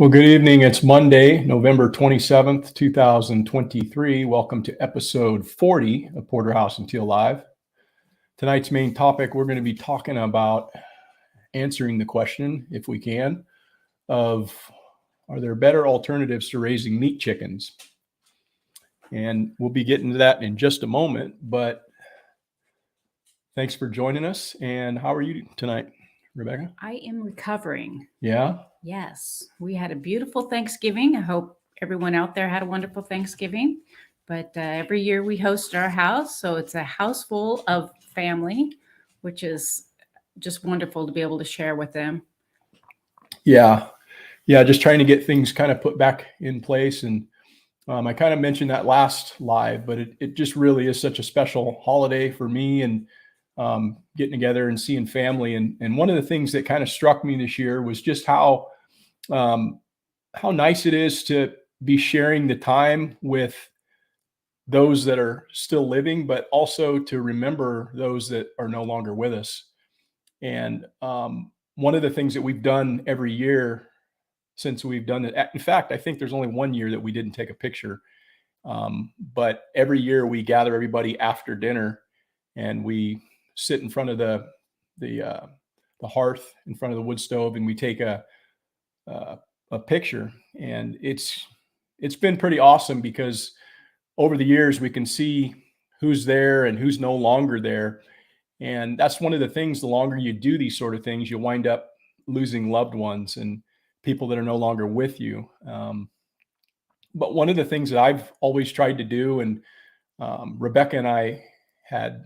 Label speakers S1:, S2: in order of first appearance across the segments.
S1: Well, good evening. It's Monday, November 27th, 2023. Welcome to episode 40 of Porterhouse and Teal Live. Tonight's main topic, we're going to be talking about answering the question, if we can, of are there better alternatives to raising meat chickens? And we'll be getting to that in just a moment, but thanks for joining us. And how are you tonight, Rebecca?
S2: I am recovering.
S1: Yeah?
S2: Yes. We had a beautiful Thanksgiving. I hope everyone out there had a wonderful Thanksgiving. But every year we host our house. So it's a house full of family, which is just wonderful to be able to share with them.
S1: Yeah. Just trying to get things kind of put back in place. And I kind of mentioned that last live, but it just really is such a special holiday for me and getting together and seeing family. And one of the things that kind of struck me this year was just how nice it is to be sharing the time with those that are still living, but also to remember those that are no longer with us. And one of the things that we've done every year since we've done it, in fact, I think there's only one year that we didn't take a picture, but every year we gather everybody after dinner and we sit in front of the hearth in front of the wood stove, and we take a picture. And it's been pretty awesome because over the years we can see who's there and who's no longer there. And that's one of the things, the longer you do these sort of things, you wind up losing loved ones and people that are no longer with you. But one of the things that I've always tried to do, and Rebecca and I had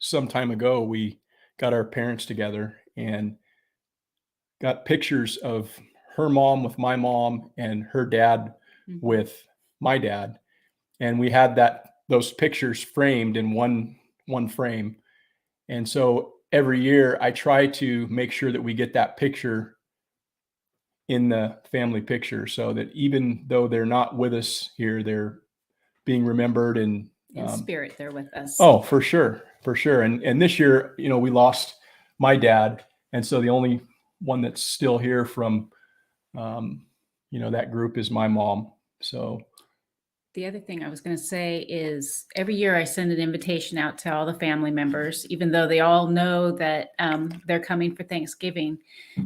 S1: some time ago, we got our parents together and got pictures of her mom with my mom and her dad with my dad. And we had those pictures framed in one frame. And so every year I try to make sure that we get that picture in the family picture so that even though they're not with us here, they're being remembered and
S2: in spirit, they're with us.
S1: Oh, for sure. And this year, we lost my dad. And so the only one that's still here from, that group is my mom. So
S2: the other thing I was going to say is every year I send an invitation out to all the family members, even though they all know that they're coming for Thanksgiving.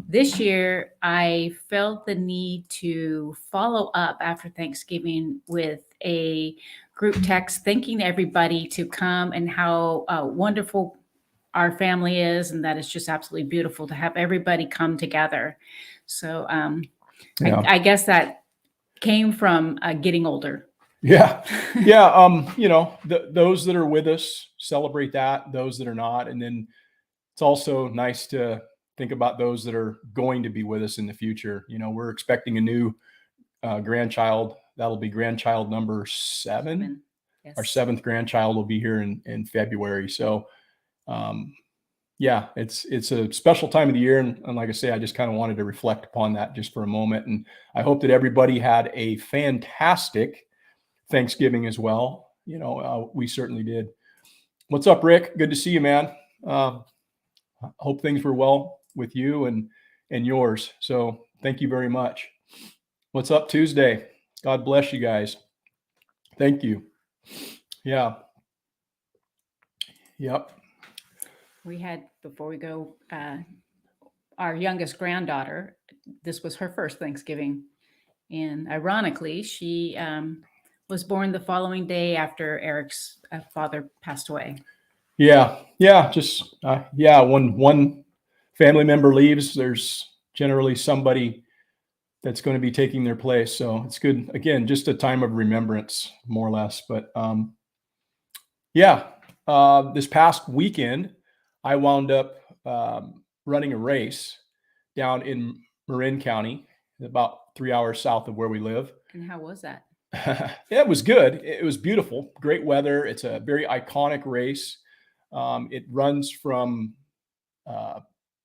S2: This year, I felt the need to follow up after Thanksgiving with a group text thanking everybody to come and how wonderful our family is, and that it's just absolutely beautiful to have everybody come together. So I guess that came from getting older.
S1: Yeah. Those that are with us celebrate that, those that are not. And then it's also nice to think about those that are going to be with us in the future. We're expecting a new grandchild. That'll be grandchild number 7. Yes. Our 7th grandchild will be here in February. So, it's a special time of the year. And like I say, I just kind of wanted to reflect upon that just for a moment. And I hope that everybody had a fantastic Thanksgiving as well. We certainly did. What's up, Rick? Good to see you, man. Hope things were well with you and yours. So thank you very much. What's up, Tuesday? God bless you guys. Thank you. Yeah. Yep.
S2: We had, before we go, our youngest granddaughter. This was her first Thanksgiving. And ironically, she was born the following day after Eric's father passed away.
S1: Yeah. When one family member leaves, there's generally somebody that's going to be taking their place. So it's good. Again, just a time of remembrance, more or less. But this past weekend, I wound up running a race down in Marin County, about 3 hours south of where we live.
S2: And how was that?
S1: It was good. It was beautiful. Great weather. It's a very iconic race. It runs from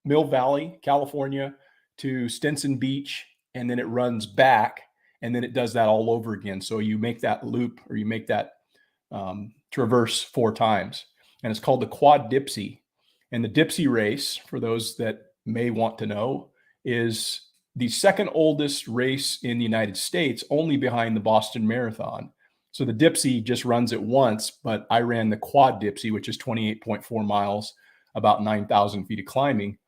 S1: Mill Valley, California to Stinson Beach, and then it runs back, and then it does that all over again. So you make that loop, or you make that traverse 4 times, and it's called the Quad Dipsy. And the Dipsy race, for those that may want to know, is the second oldest race in the United States, only behind the Boston Marathon. So the Dipsy just runs it once, but I ran the Quad Dipsy, which is 28.4 miles, about 9,000 feet of climbing.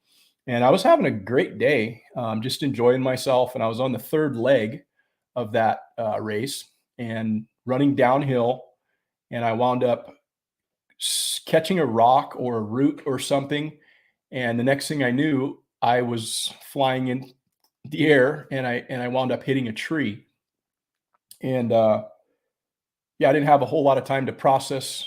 S1: And I was having a great day, just enjoying myself. And I was on the third leg of that race and running downhill. And I wound up catching a rock or a root or something. And the next thing I knew, I was flying in the air, and I wound up hitting a tree. And yeah, I didn't have a whole lot of time to process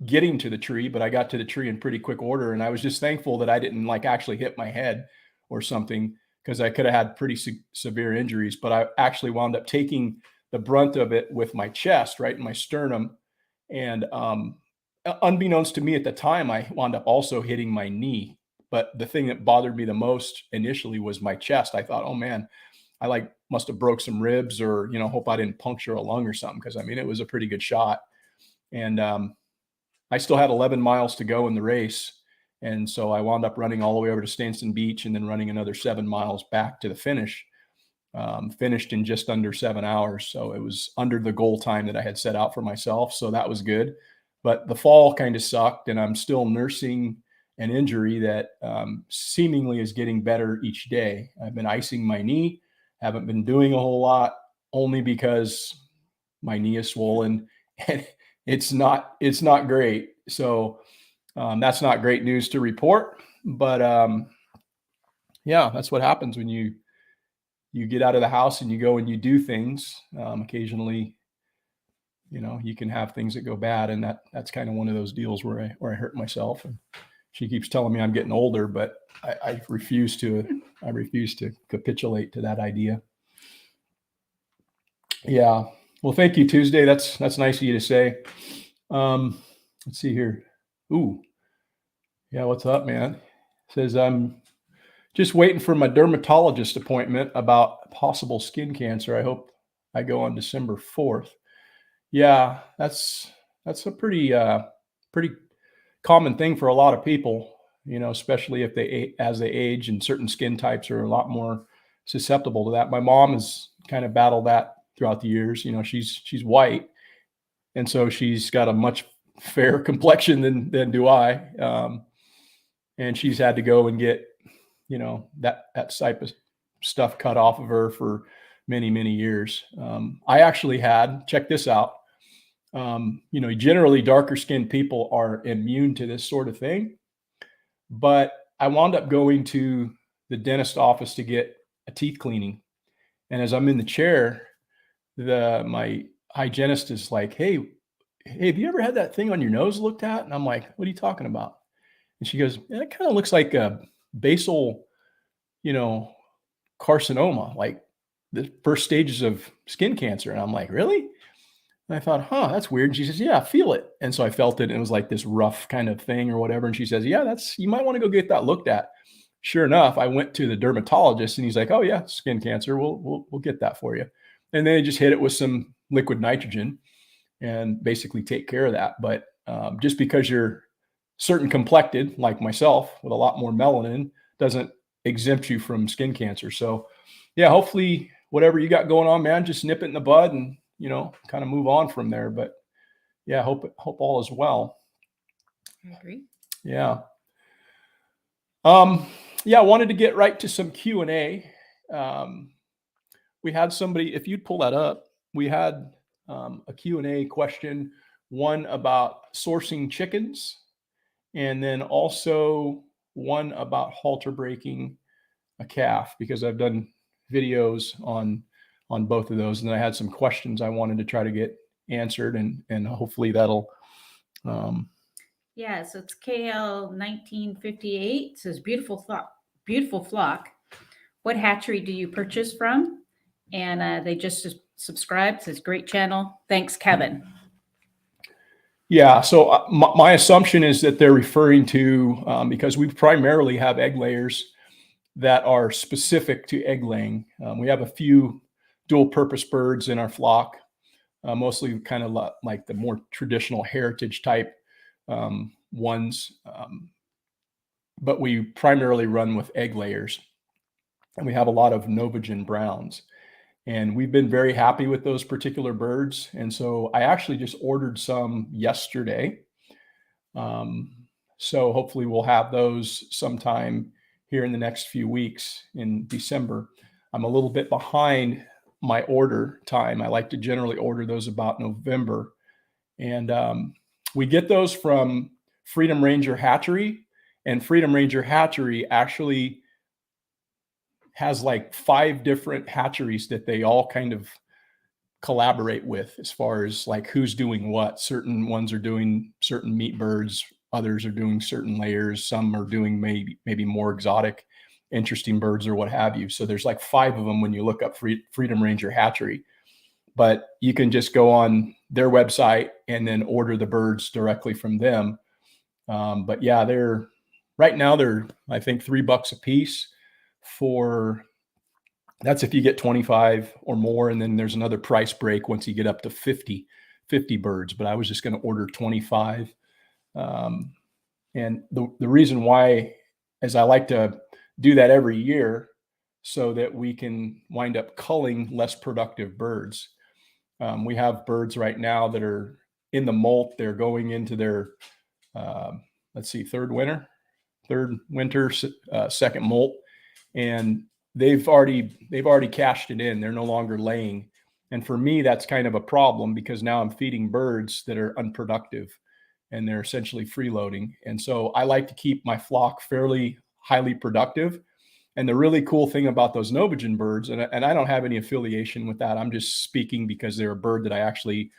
S1: getting to the tree, but I got to the tree in pretty quick order. And I was just thankful that I didn't like actually hit my head or something, because I could have had pretty severe injuries. But I actually wound up taking the brunt of it with my chest, right in my sternum. And unbeknownst to me at the time, I wound up also hitting my knee. But the thing that bothered me the most initially was my chest. I thought, oh man, I like must have broke some ribs, or, you know, hope I didn't puncture a lung or something. Cause I mean, it was a pretty good shot. And I still had 11 miles to go in the race. And so I wound up running all the way over to Stanston Beach and then running another 7 miles back to the finish. Finished in just under 7 hours. So it was under the goal time that I had set out for myself. So that was good. But the fall kind of sucked, and I'm still nursing an injury that seemingly is getting better each day. I've been icing my knee, haven't been doing a whole lot, only because my knee is swollen and it's not great. So that's not great news to report, but yeah, that's what happens when you get out of the house and you go and you do things. Occasionally, you know, you can have things that go bad, and that's kind of one of those deals where I hurt myself. And she keeps telling me I'm getting older, but I refuse to capitulate to that idea. Yeah. Well, thank you, Tuesday. That's nice of you to say. Let's see here. Ooh. Yeah, what's up, man? Says I'm just waiting for my dermatologist appointment about possible skin cancer. I hope I go on December 4th. Yeah, that's a pretty common thing for a lot of people, you know, especially if as they age, and certain skin types are a lot more susceptible to that. My mom has kind of battled that throughout the years. You know, she's white, and so she's got a much fairer complexion than do I. And she's had to go and get, you know, that type of stuff cut off of her for many, many years. I actually check this out. You know, generally darker skinned people are immune to this sort of thing, but I wound up going to the dentist office to get a teeth cleaning. And as I'm in the chair, my hygienist is like, Hey, have you ever had that thing on your nose looked at? And I'm like, what are you talking about? And she goes, it kind of looks like a basal, you know, carcinoma, like the first stages of skin cancer. And I'm like, really? And I thought, that's weird. And she says, yeah, feel it. And so I felt it, and it was like this rough kind of thing or whatever. And she says, yeah, you might want to go get that looked at. Sure enough, I went to the dermatologist, and he's like, oh yeah, skin cancer. We'll get that for you. And then they just hit it with some liquid nitrogen and basically take care of that. But just because you're certain complected, like myself, with a lot more melanin, doesn't exempt you from skin cancer. So yeah, hopefully whatever you got going on, man, just nip it in the bud and, you know, kind of move on from there. But yeah, hope all is well.
S2: I agree.
S1: Yeah. Yeah, I wanted to get right to some Q&A. We had somebody, if you'd pull that up, we had a Q&A question, one about sourcing chickens, and then also one about halter breaking a calf, because I've done videos on both of those. And then I had some questions I wanted to try to get answered, and hopefully that'll.
S2: Yeah, so it's KL 1958. Says beautiful flock. What hatchery do you purchase from? And they just subscribed. Says great channel. Thanks, Kevin.
S1: Yeah, so my assumption is that they're referring to, because we primarily have egg layers that are specific to egg laying. We have a few dual purpose birds in our flock, mostly kind of like the more traditional heritage type ones. But we primarily run with egg layers. and we have a lot of Novagen browns. And we've been very happy with those particular birds. And so I actually just ordered some yesterday. So hopefully we'll have those sometime here in the next few weeks in December. I'm a little bit behind my order time. I like to generally order those about November. And we get those from Freedom Ranger Hatchery. And Freedom Ranger Hatchery actually has like 5 different hatcheries that they all kind of collaborate with as far as like who's doing what. Certain ones are doing certain meat birds, others are doing certain layers, some are doing maybe more exotic, interesting birds or what have you. So there's like 5 of them when you look up Freedom Ranger Hatchery. But you can just go on their website and then order the birds directly from them. But yeah, right now they're I think $3 a piece. That's if you get 25 or more, and then there's another price break once you get up to 50 birds. But I was just going to order 25. And the reason why is I like to do that every year so that we can wind up culling less productive birds. We have birds right now that are in the molt. They're going into their, third winter, second molt. And they've already cashed it in. They're no longer laying. And for me, that's kind of a problem because now I'm feeding birds that are unproductive and they're essentially freeloading. And so I like to keep my flock fairly highly productive. And the really cool thing about those Novagen birds, and I don't have any affiliation with that. I'm just speaking because they're a bird that I actually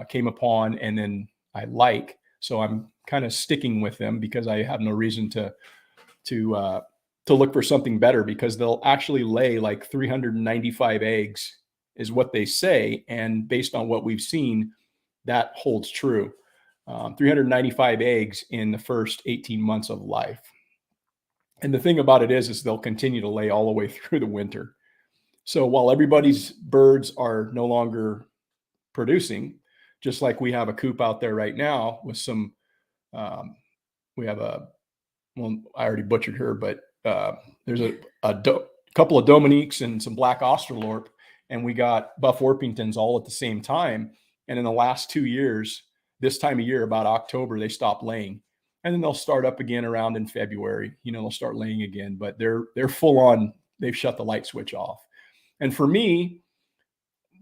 S1: came upon and then I like. So I'm kind of sticking with them because I have no reason to look for something better, because they'll actually lay like 395 eggs is what they say. And based on what we've seen, that holds true. 395 eggs in the first 18 months of life. And the thing about it is they'll continue to lay all the way through the winter. So while everybody's birds are no longer producing, just like we have a coop out there right now with some, we have I already butchered her, but there's a couple of Dominiques and some black Australorp, and we got Buff Orpingtons all at the same time. And in the last 2 years, this time of year, about October, they stop laying. And then they'll start up again around in February. They'll start laying again, but they're full on. They've shut the light switch off. And for me,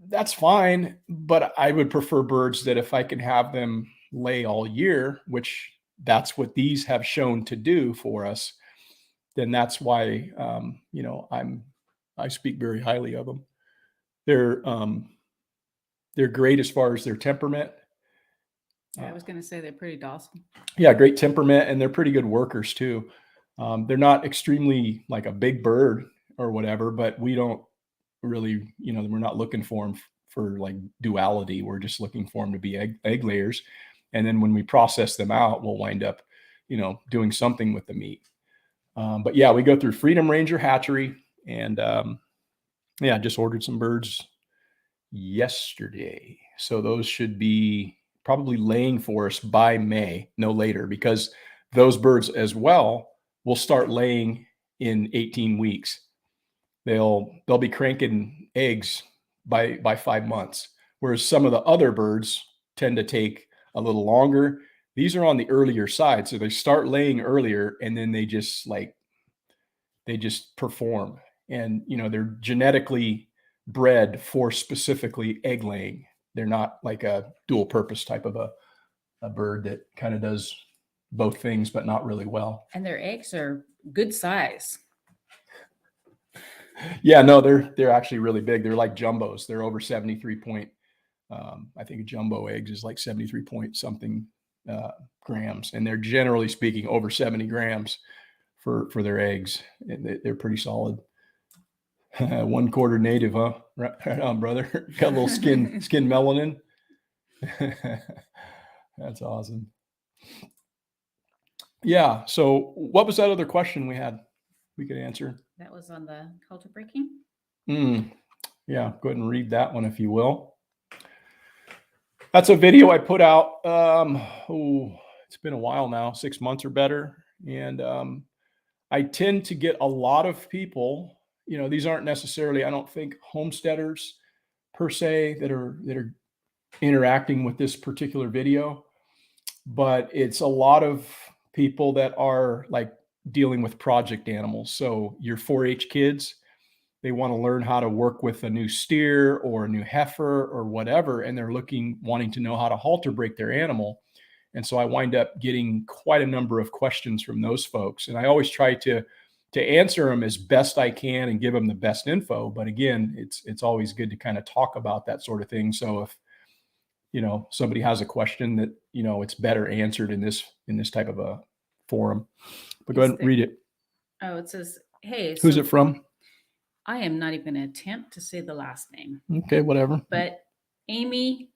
S1: that's fine. But I would prefer birds that if I can have them lay all year, which that's what these have shown to do for us, then that's why, I speak very highly of them. They're great as far as their temperament.
S2: I was going to say they're pretty docile.
S1: Yeah, great temperament, and they're pretty good workers too. They're not extremely like a big bird or whatever, but we don't really, we're not looking for them for like duality. We're just looking for them to be egg layers. And then when we process them out, we'll wind up, doing something with the meat. But yeah, we go through Freedom Ranger Hatchery, and just ordered some birds yesterday. So those should be probably laying for us by May, no later, because those birds as well will start laying in 18 weeks. They'll be cranking eggs by 5 months, whereas some of the other birds tend to take a little longer. These are on the earlier side, so they start laying earlier, and then they just perform. And they're genetically bred for specifically egg laying. They're not like a dual purpose type of a bird that kind of does both things, but not really well.
S2: And their eggs are good size.
S1: Yeah, no, they're actually really big. They're like jumbos. They're over 73 point. I think a jumbo eggs is like 73 point something grams, and they're generally speaking over 70 grams for their eggs. They're pretty solid. 1/4 native, huh? Right on, brother. Got a little skin melanin. That's awesome. Yeah. So what was that other question we had? We could answer.
S2: That was on the culture breaking.
S1: Yeah. Go ahead and read that one if you will. That's a video I put out. It's been a while now, 6 months or better. And I tend to get a lot of people these aren't necessarily, I don't think, homesteaders per se that are interacting with this particular video, but it's a lot of people that are like dealing with project animals. So your 4-H kids, they want to learn how to work with a new steer or a new heifer or whatever, and they're wanting to know how to halter break their animal. And so I wind up getting quite a number of questions from those folks, and I always try to answer them as best I can and give them the best info. But again, it's always good to kind of talk about that sort of thing. So if somebody has a question that it's better answered in this type of a forum. But go ahead and read it.
S2: Oh, it says, hey,
S1: who's it from?
S2: I am not even going to attempt to say the last name.
S1: Okay, whatever.
S2: But Amy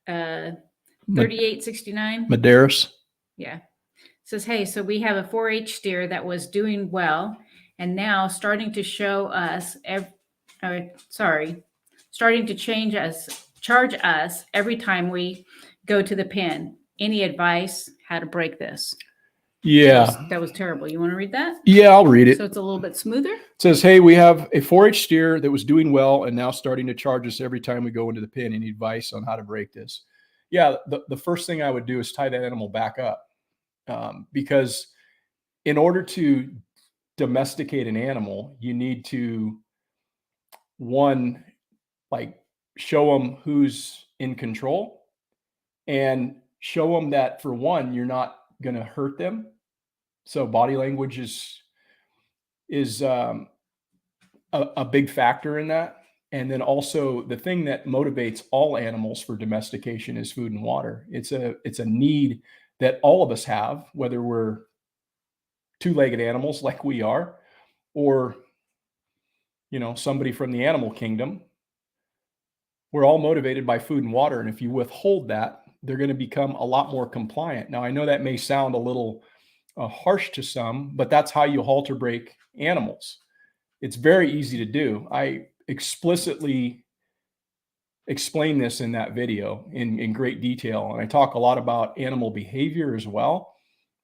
S2: 3869
S1: Medeiros.
S2: Yeah. Says, hey, so we have a 4-H steer that was doing well and now starting to show us starting to charge us every time we go to the pen. Any advice how to break this?
S1: Yeah.
S2: That was terrible. You want to read that?
S1: Yeah, I'll read it.
S2: So it's a little bit smoother.
S1: It says, hey, we have a 4-H steer that was doing well and now starting to charge us every time we go into the pen. Any advice on how to break this? Yeah, the first thing I would do is tie that animal back up. Because in order to domesticate an animal, you need to, one, like show them who's in control and show them that, for one, you're not going to hurt them. So body language is a big factor in that. And then also the thing that motivates all animals for domestication is food and water. It's a need that all of us have, whether we're two-legged animals like we are, or somebody from the animal kingdom. We're all motivated by food and water, and if you withhold that, they're going to become a lot more compliant. Now, I know that may sound a little harsh to some, but that's how you halter break animals. It's very easy to do. I explicitly explain this in that video in great detail, and I talk a lot about animal behavior as well,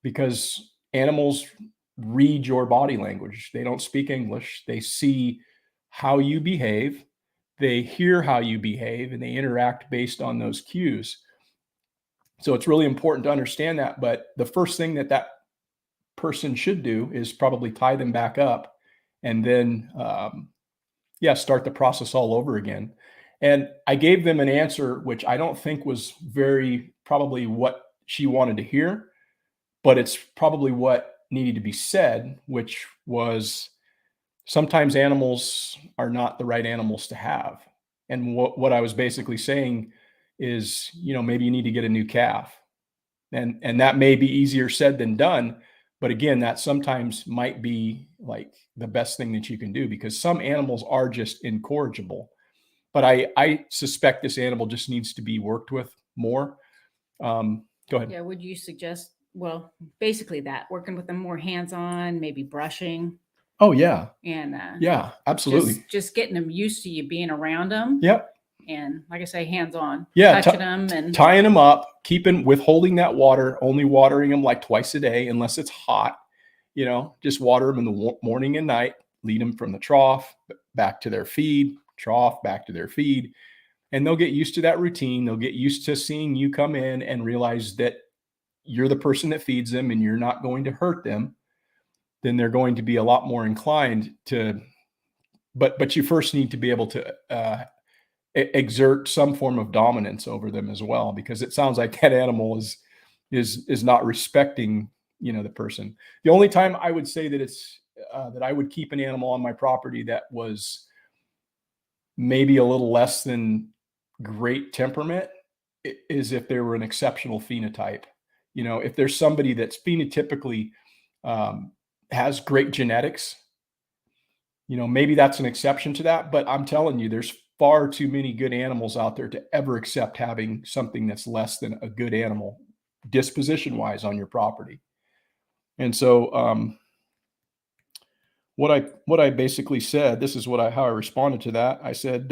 S1: because animals read your body language. They don't speak English. They see how you behave, they hear how you behave, and they interact based on those cues. So it's really important to understand that. But the first thing that person should do is probably tie them back up and then start the process all over again. And I gave them an answer which I don't think was probably what she wanted to hear, but it's probably what needed to be said, which was, sometimes animals are not the right animals to have. And what I was basically saying is, maybe you need to get a new calf. And that may be easier said than done. But again, that sometimes might be like the best thing that you can do, because some animals are just incorrigible. But I suspect this animal just needs to be worked with more. Go ahead.
S2: Yeah. Would you suggest, well, basically that, working with them more hands-on, maybe brushing?
S1: Oh, yeah.
S2: And
S1: yeah, absolutely.
S2: Just getting them used to you being around them.
S1: Yep.
S2: And like I say, hands-on.
S1: Yeah,
S2: touching them and
S1: tying them up, withholding that water, only watering them like twice a day, unless it's hot. Just water them in the morning and night, lead them from the trough back to their feed, trough back to their feed. And they'll get used to that routine. They'll get used to seeing you come in and realize that you're the person that feeds them and you're not going to hurt them. Then they're going to be a lot more inclined to, but you first need to be able to exert some form of dominance over them as well, because it sounds like that animal is not respecting, the person. The only time I would say that it's that I would keep an animal on my property that was maybe a little less than great temperament is if they were an exceptional phenotype. If there's somebody that's phenotypically has great genetics, maybe that's an exception to that. But I'm telling you, there's far too many good animals out there to ever accept having something that's less than a good animal disposition wise on your property. And so what I basically said, this is how I responded to that. I said,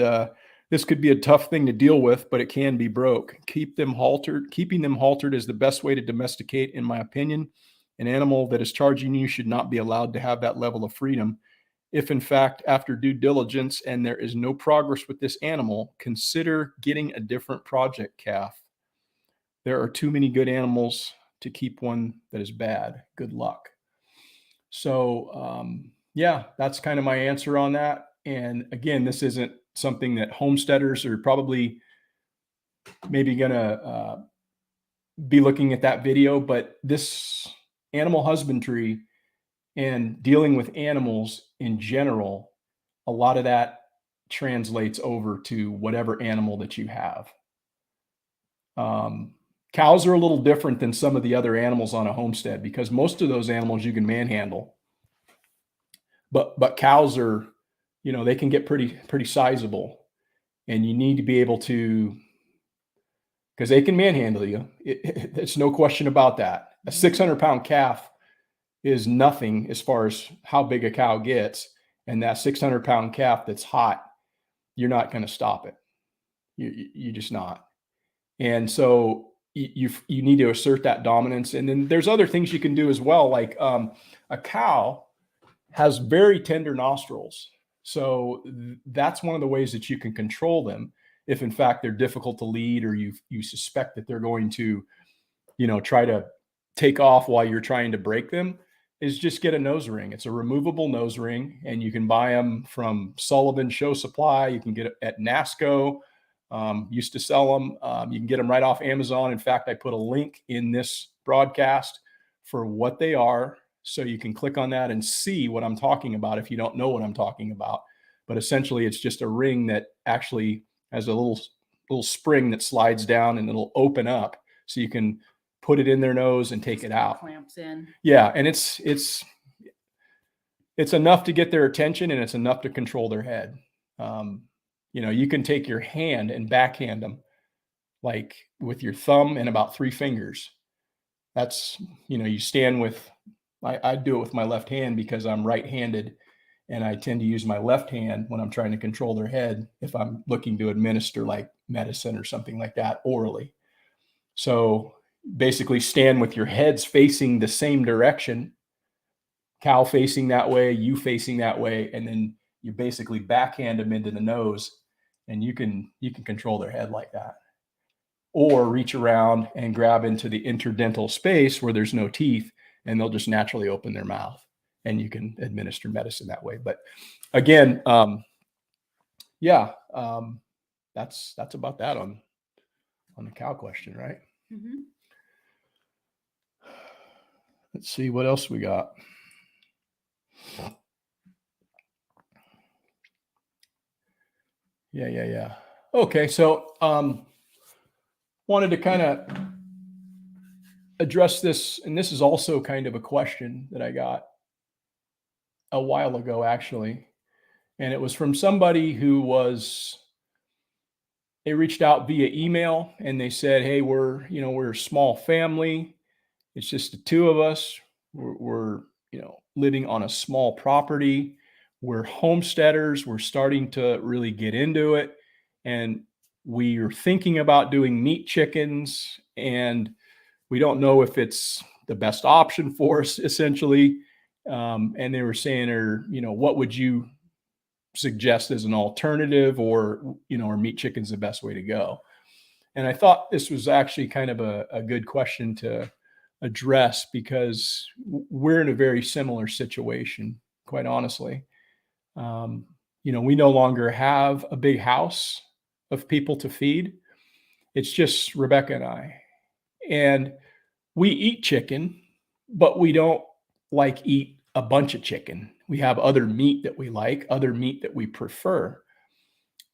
S1: this could be a tough thing to deal with, but it can be broke. Keeping them haltered is the best way to domesticate, in my opinion. An animal that is charging you should not be allowed to have that level of freedom. If in fact, after due diligence and there is no progress with this animal, consider getting a different project calf. There are too many good animals to keep one that is bad. Good luck. So, yeah, that's kind of my answer on that. And again, this isn't something that homesteaders are probably maybe going to be looking at that video, but this animal husbandry and dealing with animals in general, a lot of that translates over to whatever animal that you have. Cows are a little different than some of the other animals on a homestead because most of those animals you can manhandle. But cows are, they can get pretty sizable, and you need to be able to, because they can manhandle you. It's no question about that. A 600-pound calf is nothing as far as how big a cow gets, and that 600-pound calf that's hot, you're not going to stop it. You're just not. And so you need to assert that dominance. And then there's other things you can do as well. Like a cow has very tender nostrils. So that's one of the ways that you can control them. If in fact they're difficult to lead, or you suspect that they're going to, try to take off while you're trying to break them, is just get a nose ring. It's a removable nose ring, and you can buy them from Sullivan Show Supply. You can get it at NASCO. Used to sell them. You can get them right off Amazon. In fact, I put a link in this broadcast for what they are, so you can click on that and see what I'm talking about if you don't know what I'm talking about. But essentially, it's just a ring that actually has a little spring that slides down, and it'll open up, so you can put it in their nose and take it out.
S2: Clamps in.
S1: Yeah, and it's enough to get their attention, and it's enough to control their head. You can take your hand and backhand them, like with your thumb and about 3 fingers. That's, you stand with, I do it with my left hand because I'm right-handed, and I tend to use my left hand when I'm trying to control their head if I'm looking to administer like medicine or something like that orally. So basically stand with your heads facing the same direction, cow facing that way, you facing that way, and then you basically backhand them into the nose, and you can control their head like that. Or reach around and grab into the interdental space where there's no teeth, and they'll just naturally open their mouth, and you can administer medicine that way. But again, that's about that on the cow question, right?
S2: Mm-hmm.
S1: Let's see what else we got. Yeah. Okay, so wanted to kind of address this, and this is also kind of a question that I got a while ago, actually, and it was from somebody they reached out via email, and they said, "Hey, we're a small family. It's just the two of us. We're living on a small property. We're homesteaders. We're starting to really get into it, and we are thinking about doing meat chickens, and we don't know if it's the best option for us, essentially." And they were saying, what would you suggest as an alternative, or are meat chickens the best way to go? And I thought this was actually kind of a good question to address, because we're in a very similar situation, quite honestly. We no longer have a big house of people to feed. It's just Rebecca and I. And we eat chicken, but we don't eat a bunch of chicken. We have other meat that we like, other meat that we prefer.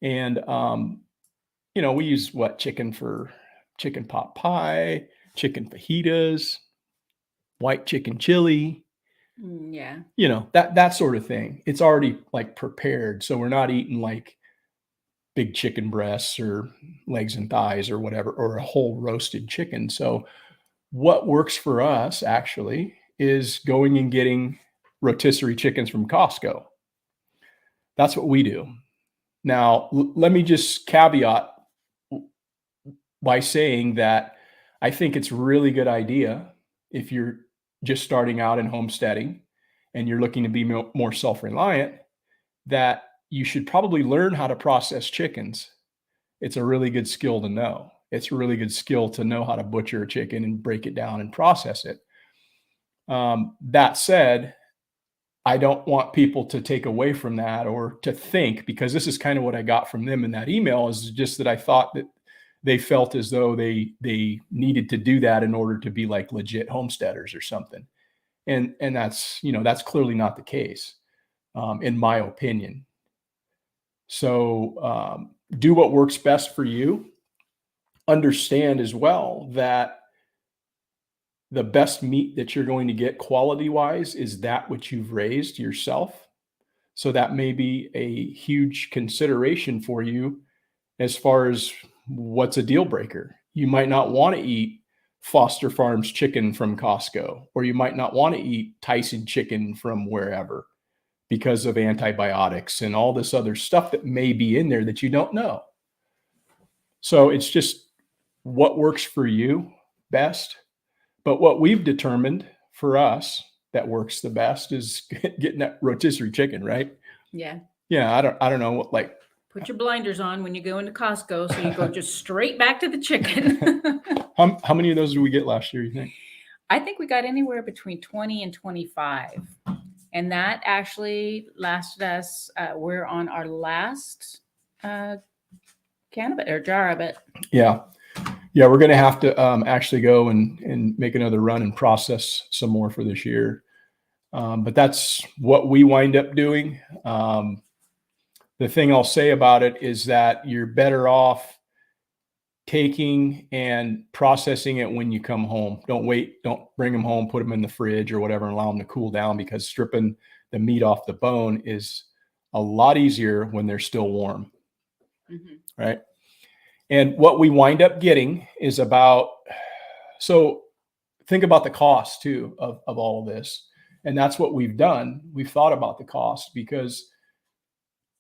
S1: And, we use chicken for chicken pot pie, chicken fajitas, white chicken chili.
S2: Yeah.
S1: That sort of thing. It's already prepared. So we're not eating big chicken breasts or legs and thighs or whatever, or a whole roasted chicken. So what works for us actually is going and getting rotisserie chickens from Costco. That's what we do. Now, let me just caveat by saying that I think it's a really good idea if you're just starting out in homesteading and you're looking to be more self-reliant, that you should probably learn how to process chickens. It's a really good skill to know. It's a really good skill to know how to butcher a chicken and break it down and process it. That said, I don't want people to take away from that or to think, because this is kind of what I got from them in that email, is just that I thought that they felt as though they needed to do that in order to be like legit homesteaders or something. And that's, that's clearly not the case, in my opinion. So do what works best for you. Understand as well that the best meat that you're going to get quality wise is that which you've raised yourself. So that may be a huge consideration for you as far as what's a deal breaker. You might not want to eat Foster Farms chicken from Costco, or you might not want to eat Tyson chicken from wherever because of antibiotics and all this other stuff that may be in there that you don't know. So it's just what works for you best. But what we've determined for us that works the best is getting that rotisserie chicken, right?
S2: Yeah.
S1: Yeah. I don't know what, like,
S2: put your blinders on when you go into Costco, so you go just straight back to the chicken.
S1: how many of those did we get last year, you think?
S2: I think we got anywhere between 20 and 25. And that actually lasted us, we're on our last can of it, or jar of it.
S1: Yeah. Yeah, we're going to have to actually go and make another run and process some more for this year. But that's what we wind up doing. The thing I'll say about it is that you're better off taking and processing it when you come home. Don't wait. Don't bring them home, put them in the fridge or whatever, and allow them to cool down, because stripping the meat off the bone is a lot easier when they're still warm. Mm-hmm. Right. And what we wind up getting is so think about the cost too of all of this. And that's what we've done. We've thought about the cost, because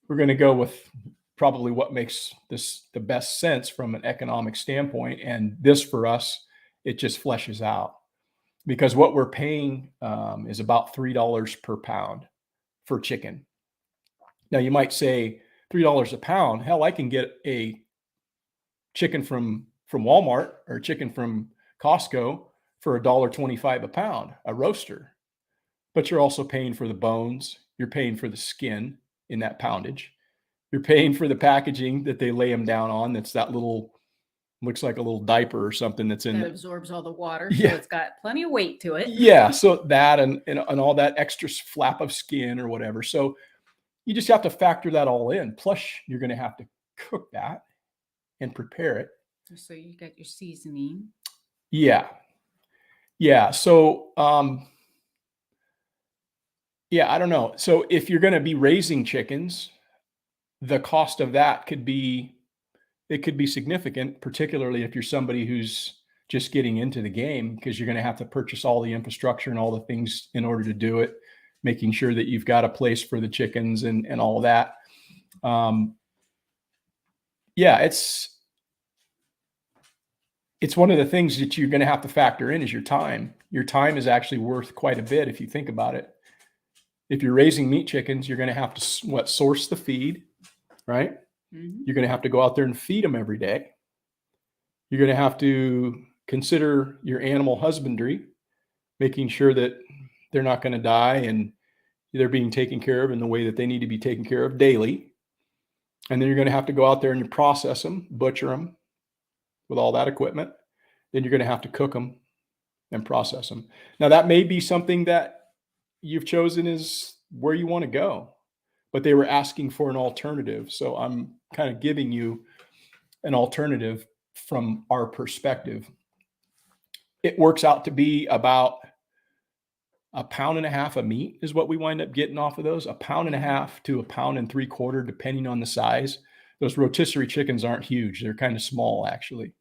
S1: we're going to go with probably what makes this the best sense from an economic standpoint. And this, for us, it just fleshes out, because what we're paying is about $3 per pound for chicken. Now you might say $3 a pound. Hell, I can get a chicken from Walmart or chicken from Costco for $1.25 a pound, a roaster. But you're also paying for the bones. You're paying for the skin in that poundage. You're paying for the packaging that they lay them down on. That's that little, looks like a little diaper or something that's in
S2: that absorbs all the water.
S1: Yeah.
S2: So it's got plenty of weight to it.
S1: Yeah. So that and all that extra flap of skin or whatever. So you just have to factor that all in. Plus, you're going to have to cook that and prepare it.
S2: So you got your seasoning.
S1: Yeah. Yeah. So, yeah, I don't know. So if you're going to be raising chickens, the cost of that could be significant, particularly if you're somebody who's just getting into the game, because you're going to have to purchase all the infrastructure and all the things in order to do it, making sure that you've got a place for the chickens and all of that. Yeah, it's one of the things that you're going to have to factor in is your time. Your time is actually worth quite a bit if you think about it. If you're raising meat chickens, you're going to have to source the feed, right? Mm-hmm. You're going to have to go out there and feed them every day. You're going to have to consider your animal husbandry, making sure that they're not going to die and they're being taken care of in the way that they need to be taken care of daily. And then you're going to have to go out there and you process them, butcher them with all that equipment. Then you're going to have to cook them and process them. Now, that may be something that you've chosen is where you want to go, but they were asking for an alternative. So I'm kind of giving you an alternative from our perspective. It works out to be about 1.5 pounds of meat is what we wind up getting off of those. 1.5 pounds to 1.75 pounds, depending on the size. Those rotisserie chickens aren't huge. They're kind of small, actually.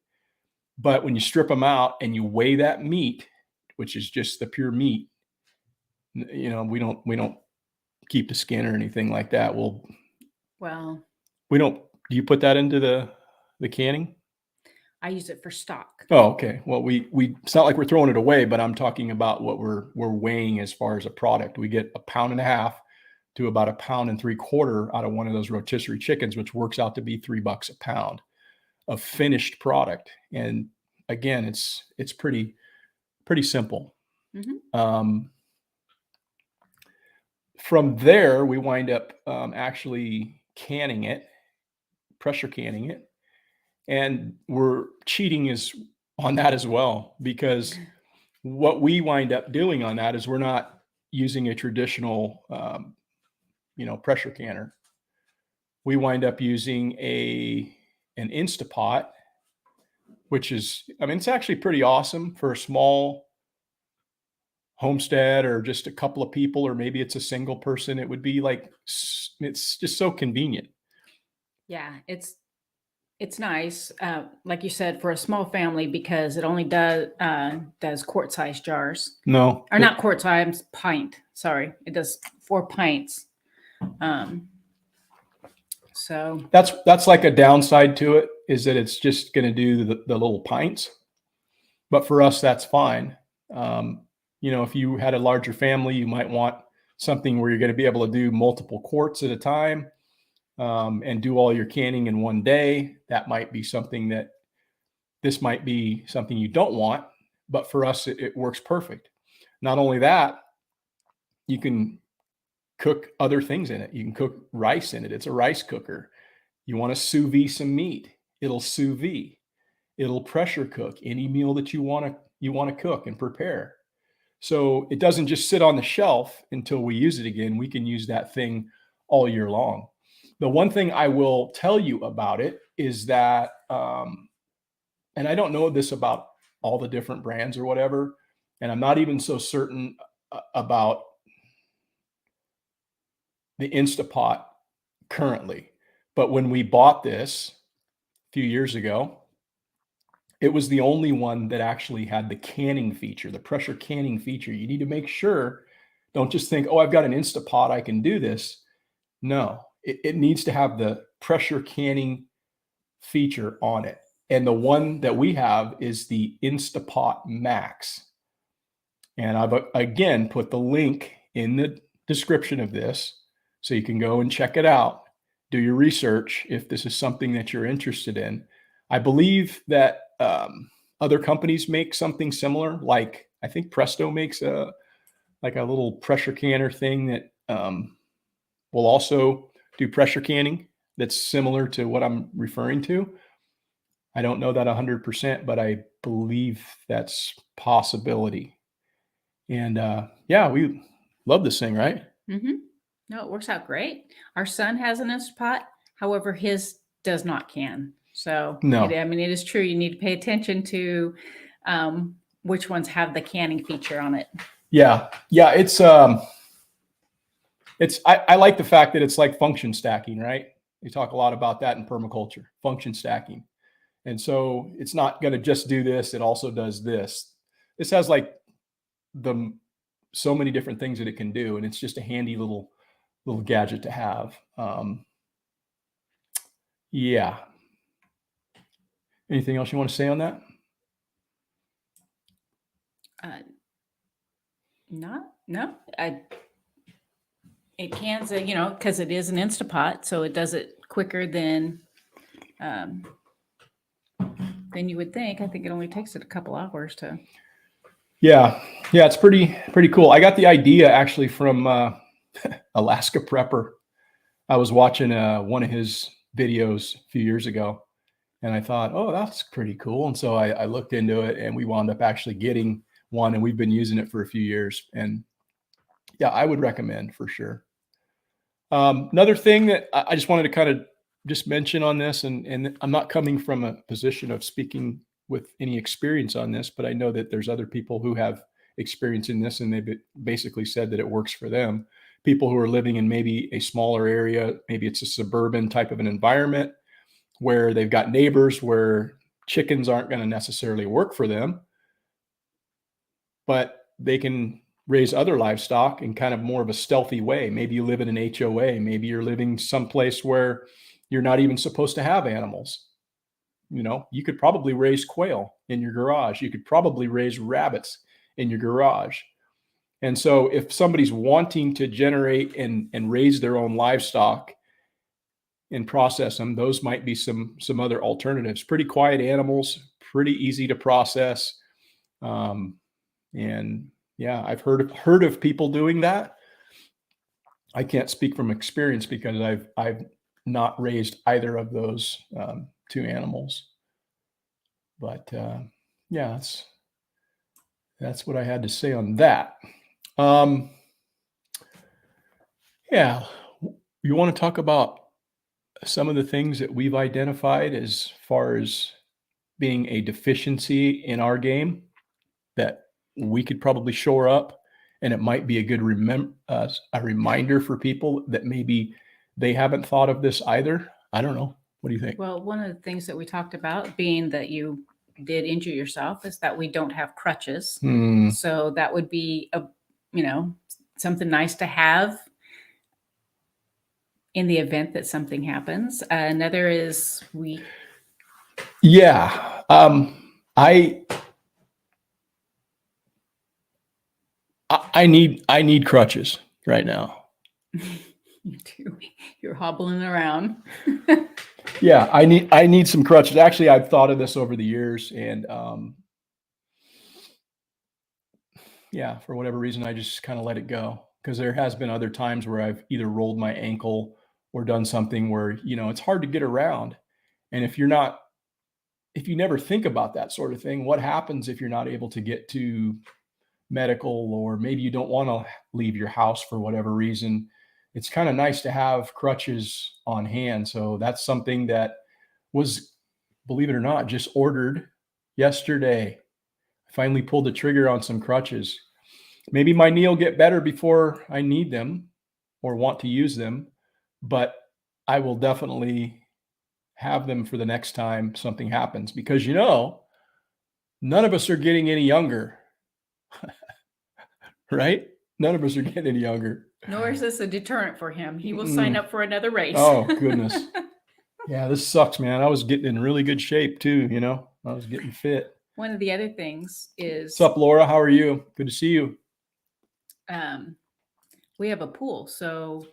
S1: But when you strip them out and you weigh that meat, which is just the pure meat, we don't keep the skin or anything like that. We don't. Do you put that into the canning?
S2: I use it for stock.
S1: Oh, okay. Well, we it's not like we're throwing it away, but I'm talking about what we're weighing as far as a product. We get 1.5 pounds
S2: to
S1: about £1.75 out of one of those rotisserie chickens, which works out to be $3 a pound of finished product. And again, it's pretty simple. From there, we wind up actually canning it, pressure canning it. And we're cheating on that as well, because what we wind up doing on that is we're not using a traditional, pressure canner. We wind up using an Instapot, which is, it's actually pretty awesome for a small homestead or just a couple of people, or maybe it's a single person. It would be like, it's just so convenient.
S2: Yeah, it's nice, like you said, for a small family, because it only does quart-sized jars.
S1: No,
S2: or not quart size, pint. Sorry, it does 4 pints. So
S1: that's like a downside to it, is that it's just going to do the little pints. But for us, that's fine. If you had a larger family, you might want something where you're going to be able to do multiple quarts at a time, and do all your canning in one day. That might be something this might be something you don't want, but for us, it works perfect. Not only that, you can cook other things in it. You can cook rice in it. It's a rice cooker. You want to sous vide some meat, it'll sous vide. It'll pressure cook any meal that you want to cook and prepare. So it doesn't just sit on the shelf until we use it again. We can use that thing all year long. The one thing I will tell you about it is that, and I don't know this about all the different brands or whatever, and I'm not even so certain about the Instapot currently. But when we bought this a few years ago, it was the only one that actually had the canning feature, the pressure canning feature. You need to make sure, don't just think, oh, I've got an Instapot, I can do this. No, it needs to have the pressure canning feature on it. And the one that we have is the Instapot Max. And I've again put the link in the description of this so you can go and check it out. Do your research if this is something that you're interested in. I believe that other companies make something similar. Like I think Presto makes a little pressure canner thing that will also do pressure canning that's similar to what I'm referring to. I don't know that 100%, but I believe that's possibility. And we love this thing, right?
S2: No, it works out great. Our son has an Instapot. However, his does not can. So
S1: no,
S2: it is true. You need to pay attention to which ones have the canning feature on it.
S1: Yeah. I like the fact that it's like function stacking, right? We talk a lot about that in permaculture, function stacking. And so it's not going to just do this. It also does this. This has like so many different things that it can do. And it's just a handy little gadget to have. Yeah. Anything else you want to say on that?
S2: No. It cans, because it is an Instapot, so it does it quicker than you would think. I think it only takes it a couple hours to.
S1: Yeah, it's pretty cool. I got the idea actually from Alaska Prepper. I was watching one of his videos a few years ago, and I thought, oh, that's pretty cool. And so I looked into it, and we wound up actually getting one, and we've been using it for a few years. And yeah, I would recommend for sure. Another thing that I just wanted to kind of just mention on this, and I'm not coming from a position of speaking with any experience on this, but I know that there's other people who have experience in this, and they've basically said that it works for them. People who are living in maybe a smaller area, maybe it's a suburban type of an environment where they've got neighbors where chickens aren't going to necessarily work for them, but they can raise other livestock in kind of more of a stealthy way. Maybe you live in an HOA. Maybe you're living someplace where you're not even supposed to have animals. You could probably raise quail in your garage. You could probably raise rabbits in your garage. And so if somebody's wanting to generate and raise their own livestock and process them, those might be some other alternatives. Pretty quiet animals, pretty easy to process. And yeah, I've heard of people doing that. I can't speak from experience because I've not raised either of those two animals. But yeah, that's what I had to say on that. Yeah, you want to talk about some of the things that we've identified as far as being a deficiency in our game that we could probably shore up, and it might be a good a reminder for people that maybe they haven't thought of this either. I don't know. What do you think?
S2: Well, one of the things that we talked about, being that you did injure yourself, is that we don't have crutches. So that would be something nice to have in the event that something happens. Another is
S1: Yeah. I need crutches right now.
S2: You do. You're hobbling around.
S1: Yeah, I need some crutches. Actually, I've thought of this over the years, and yeah, for whatever reason, I just kind of let it go, because there has been other times where I've either rolled my ankle or done something where, it's hard to get around. And if you never think about that sort of thing, what happens if you're not able to get to medical, or maybe you don't want to leave your house for whatever reason? It's kind of nice to have crutches on hand. So that's something that was, believe it or not, just ordered yesterday. I finally pulled the trigger on some crutches. Maybe my knee will get better before I need them or want to use them, but I will definitely have them for the next time something happens, because none of us are getting any younger. Right? None of us are getting any younger.
S2: Nor is this a deterrent for him. He will sign up for another race.
S1: Oh, goodness. Yeah, this sucks, man. I was getting in really good shape too, I was getting fit.
S2: One of the other things is...
S1: What's up, Laura? How are you? Good to see you.
S2: We have a pool, so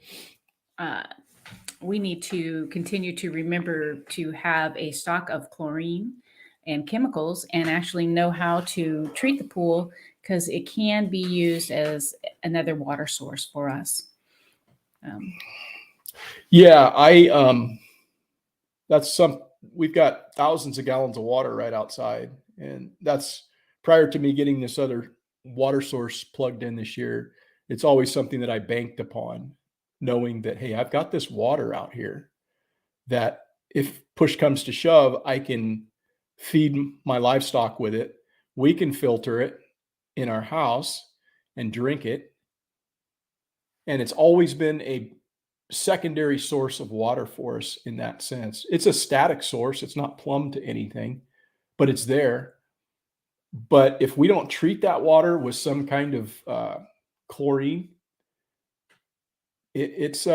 S2: we need to continue to remember to have a stock of chlorine and chemicals, and actually know how to treat the pool, because it can be used as another water source for us.
S1: Yeah, we've got thousands of gallons of water right outside, and that's prior to me getting this other water source plugged in this year. It's always something that I banked upon, knowing that, hey, I've got this water out here that if push comes to shove, I can feed my livestock with it. We can filter it in our house and drink it. And it's always been a secondary source of water for us in that sense. It's a static source. It's not plumbed to anything, but it's there. But if we don't treat that water with some kind of chlorine, it's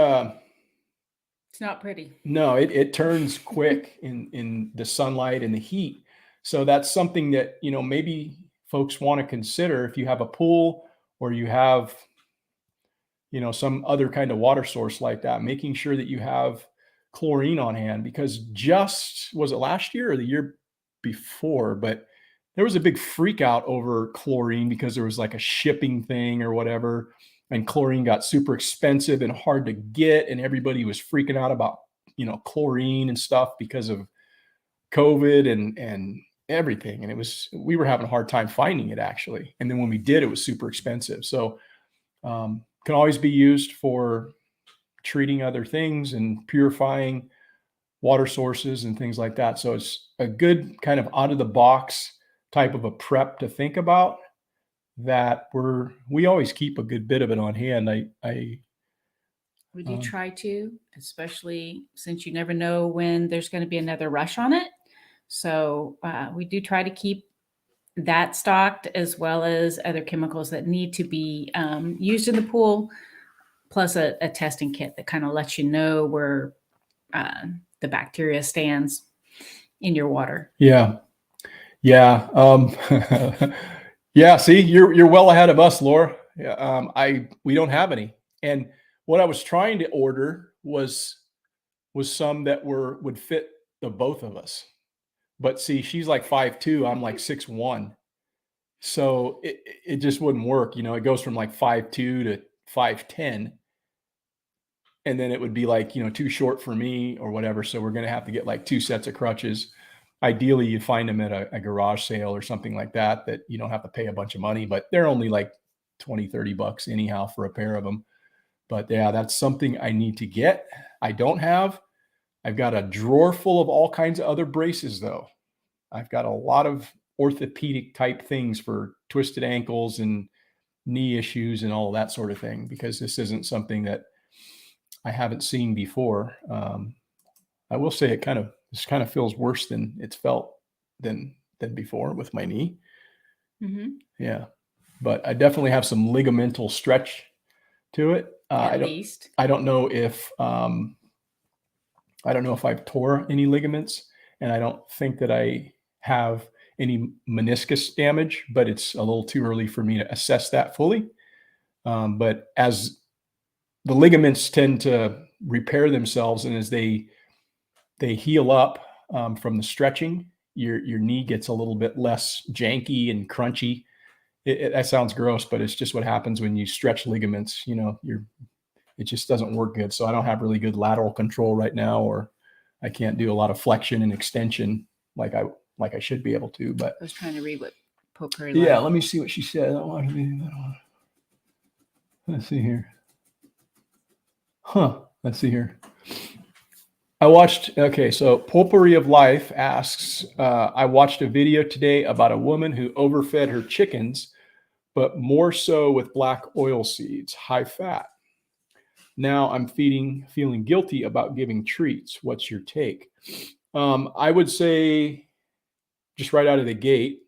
S2: not pretty.
S1: No, it turns quick in the sunlight and the heat. So that's something that, maybe folks want to consider if you have a pool, or you have, some other kind of water source like that, making sure that you have chlorine on hand. Because was it last year or the year before? But there was a big freak out over chlorine because there was like a shipping thing or whatever, and chlorine got super expensive and hard to get, and everybody was freaking out about, chlorine and stuff because of COVID and everything. And we were having a hard time finding it, actually. And then when we did, it was super expensive. So can always be used for treating other things and purifying water sources and things like that. So it's a good kind of out of the box type of a prep to think about, that we always keep a good bit of it on hand.
S2: We do try to, especially since you never know when there's going to be another rush on it. So we do try to keep that stocked, as well as other chemicals that need to be used in the pool, plus a testing kit that kind of lets you know where the bacteria stands in your water.
S1: Yeah. Yeah. Yeah. See, you're well ahead of us, Laura. Yeah. We don't have any. And what I was trying to order was some that would fit the both of us. But see, she's like 5'2", I'm like 6'1". So it just wouldn't work. It goes from like 5'2" to 5'10", and then it would be like, too short for me or whatever. So we're going to have to get like 2 sets of crutches. Ideally, you find them at a garage sale or something like that you don't have to pay a bunch of money, but they're only like 20-30 bucks anyhow for a pair of them. But yeah, that's something I need to get. I don't have. I've got a drawer full of all kinds of other braces though. I've got a lot of orthopedic type things for twisted ankles and knee issues and all of that sort of thing, because this isn't something that I haven't seen before. I will say this kind of feels worse than it's felt than before with my knee.
S2: Mm-hmm.
S1: Yeah, but I definitely have some ligamental stretch to it.
S2: At least.
S1: I don't know if I've tore any ligaments, and I don't think that I have any meniscus damage, but it's a little too early for me to assess that fully. But as the ligaments tend to repair themselves, and as they heal up from the stretching, your knee gets a little bit less janky and crunchy. That sounds gross, but it's just what happens when you stretch ligaments. It just doesn't work good. So I don't have really good lateral control right now, or I can't do a lot of flexion and extension like I should be able to. But
S2: I was trying to read what Potpourri.
S1: Yeah, let me see what she said. Let's see here. Let's see here. So Potpourri of Life asks, I watched a video today about a woman who overfed her chickens, but more so with black oil seeds, high fat. Now I'm feeling guilty about giving treats. What's your take? I would say, just right out of the gate,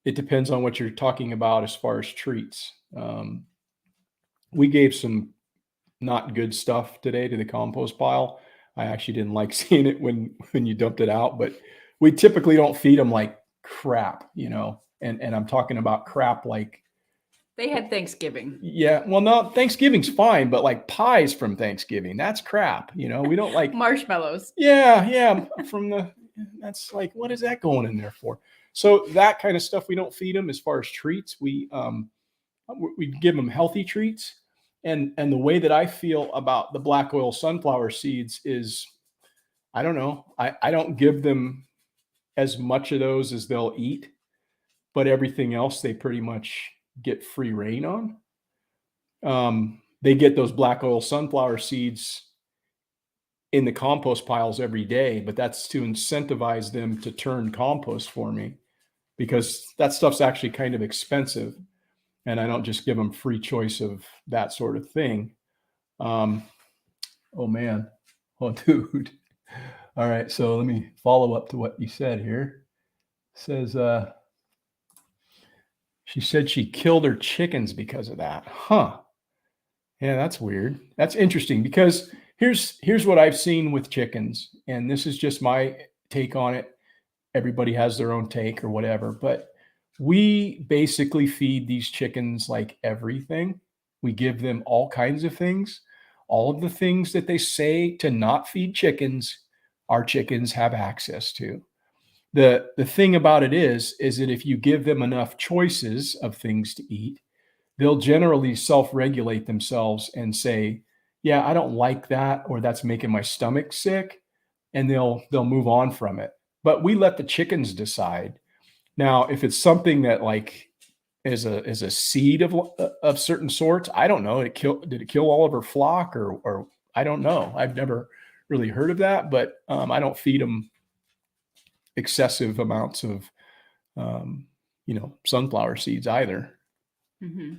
S1: it depends on what you're talking about as far as treats. We gave some not good stuff today to the compost pile. I actually didn't like seeing it when you dumped it out, but we typically don't feed them like crap, and I'm talking about crap like
S2: they had Thanksgiving.
S1: Yeah, well, no, Thanksgiving's fine, but like pies from Thanksgiving, that's crap. We don't like
S2: marshmallows.
S1: Yeah, that's like, what is that going in there for? So that kind of stuff we don't feed them. As far as treats, we give them healthy treats. And the way that I feel about the black oil sunflower seeds is, I don't know. I don't give them as much of those as they'll eat, but everything else they pretty much get free reign on. They get those black oil sunflower seeds in the compost piles every day, but that's to incentivize them to turn compost for me, because that stuff's actually kind of expensive. And I don't just give them free choice of that sort of thing. Oh man. Oh, dude. All right. So let me follow up to what you said here. It says, she said she killed her chickens because of that. Huh. Yeah, that's weird. That's interesting, because here's what I've seen with chickens, and this is just my take on it. Everybody has their own take or whatever, but we basically feed these chickens like everything. We give them all kinds of things. All of the things that they say to not feed chickens, our chickens have access to. The thing about it is that if you give them enough choices of things to eat, they'll generally self-regulate themselves and say, yeah, I don't like that, or that's making my stomach sick, and they'll move on from it. But we let the chickens decide. Now, if it's something that like is a seed of certain sorts, I don't know. Did it kill all of her flock, or I don't know. I've never really heard of that, but I don't feed them excessive amounts of sunflower seeds either.
S2: Mm-hmm.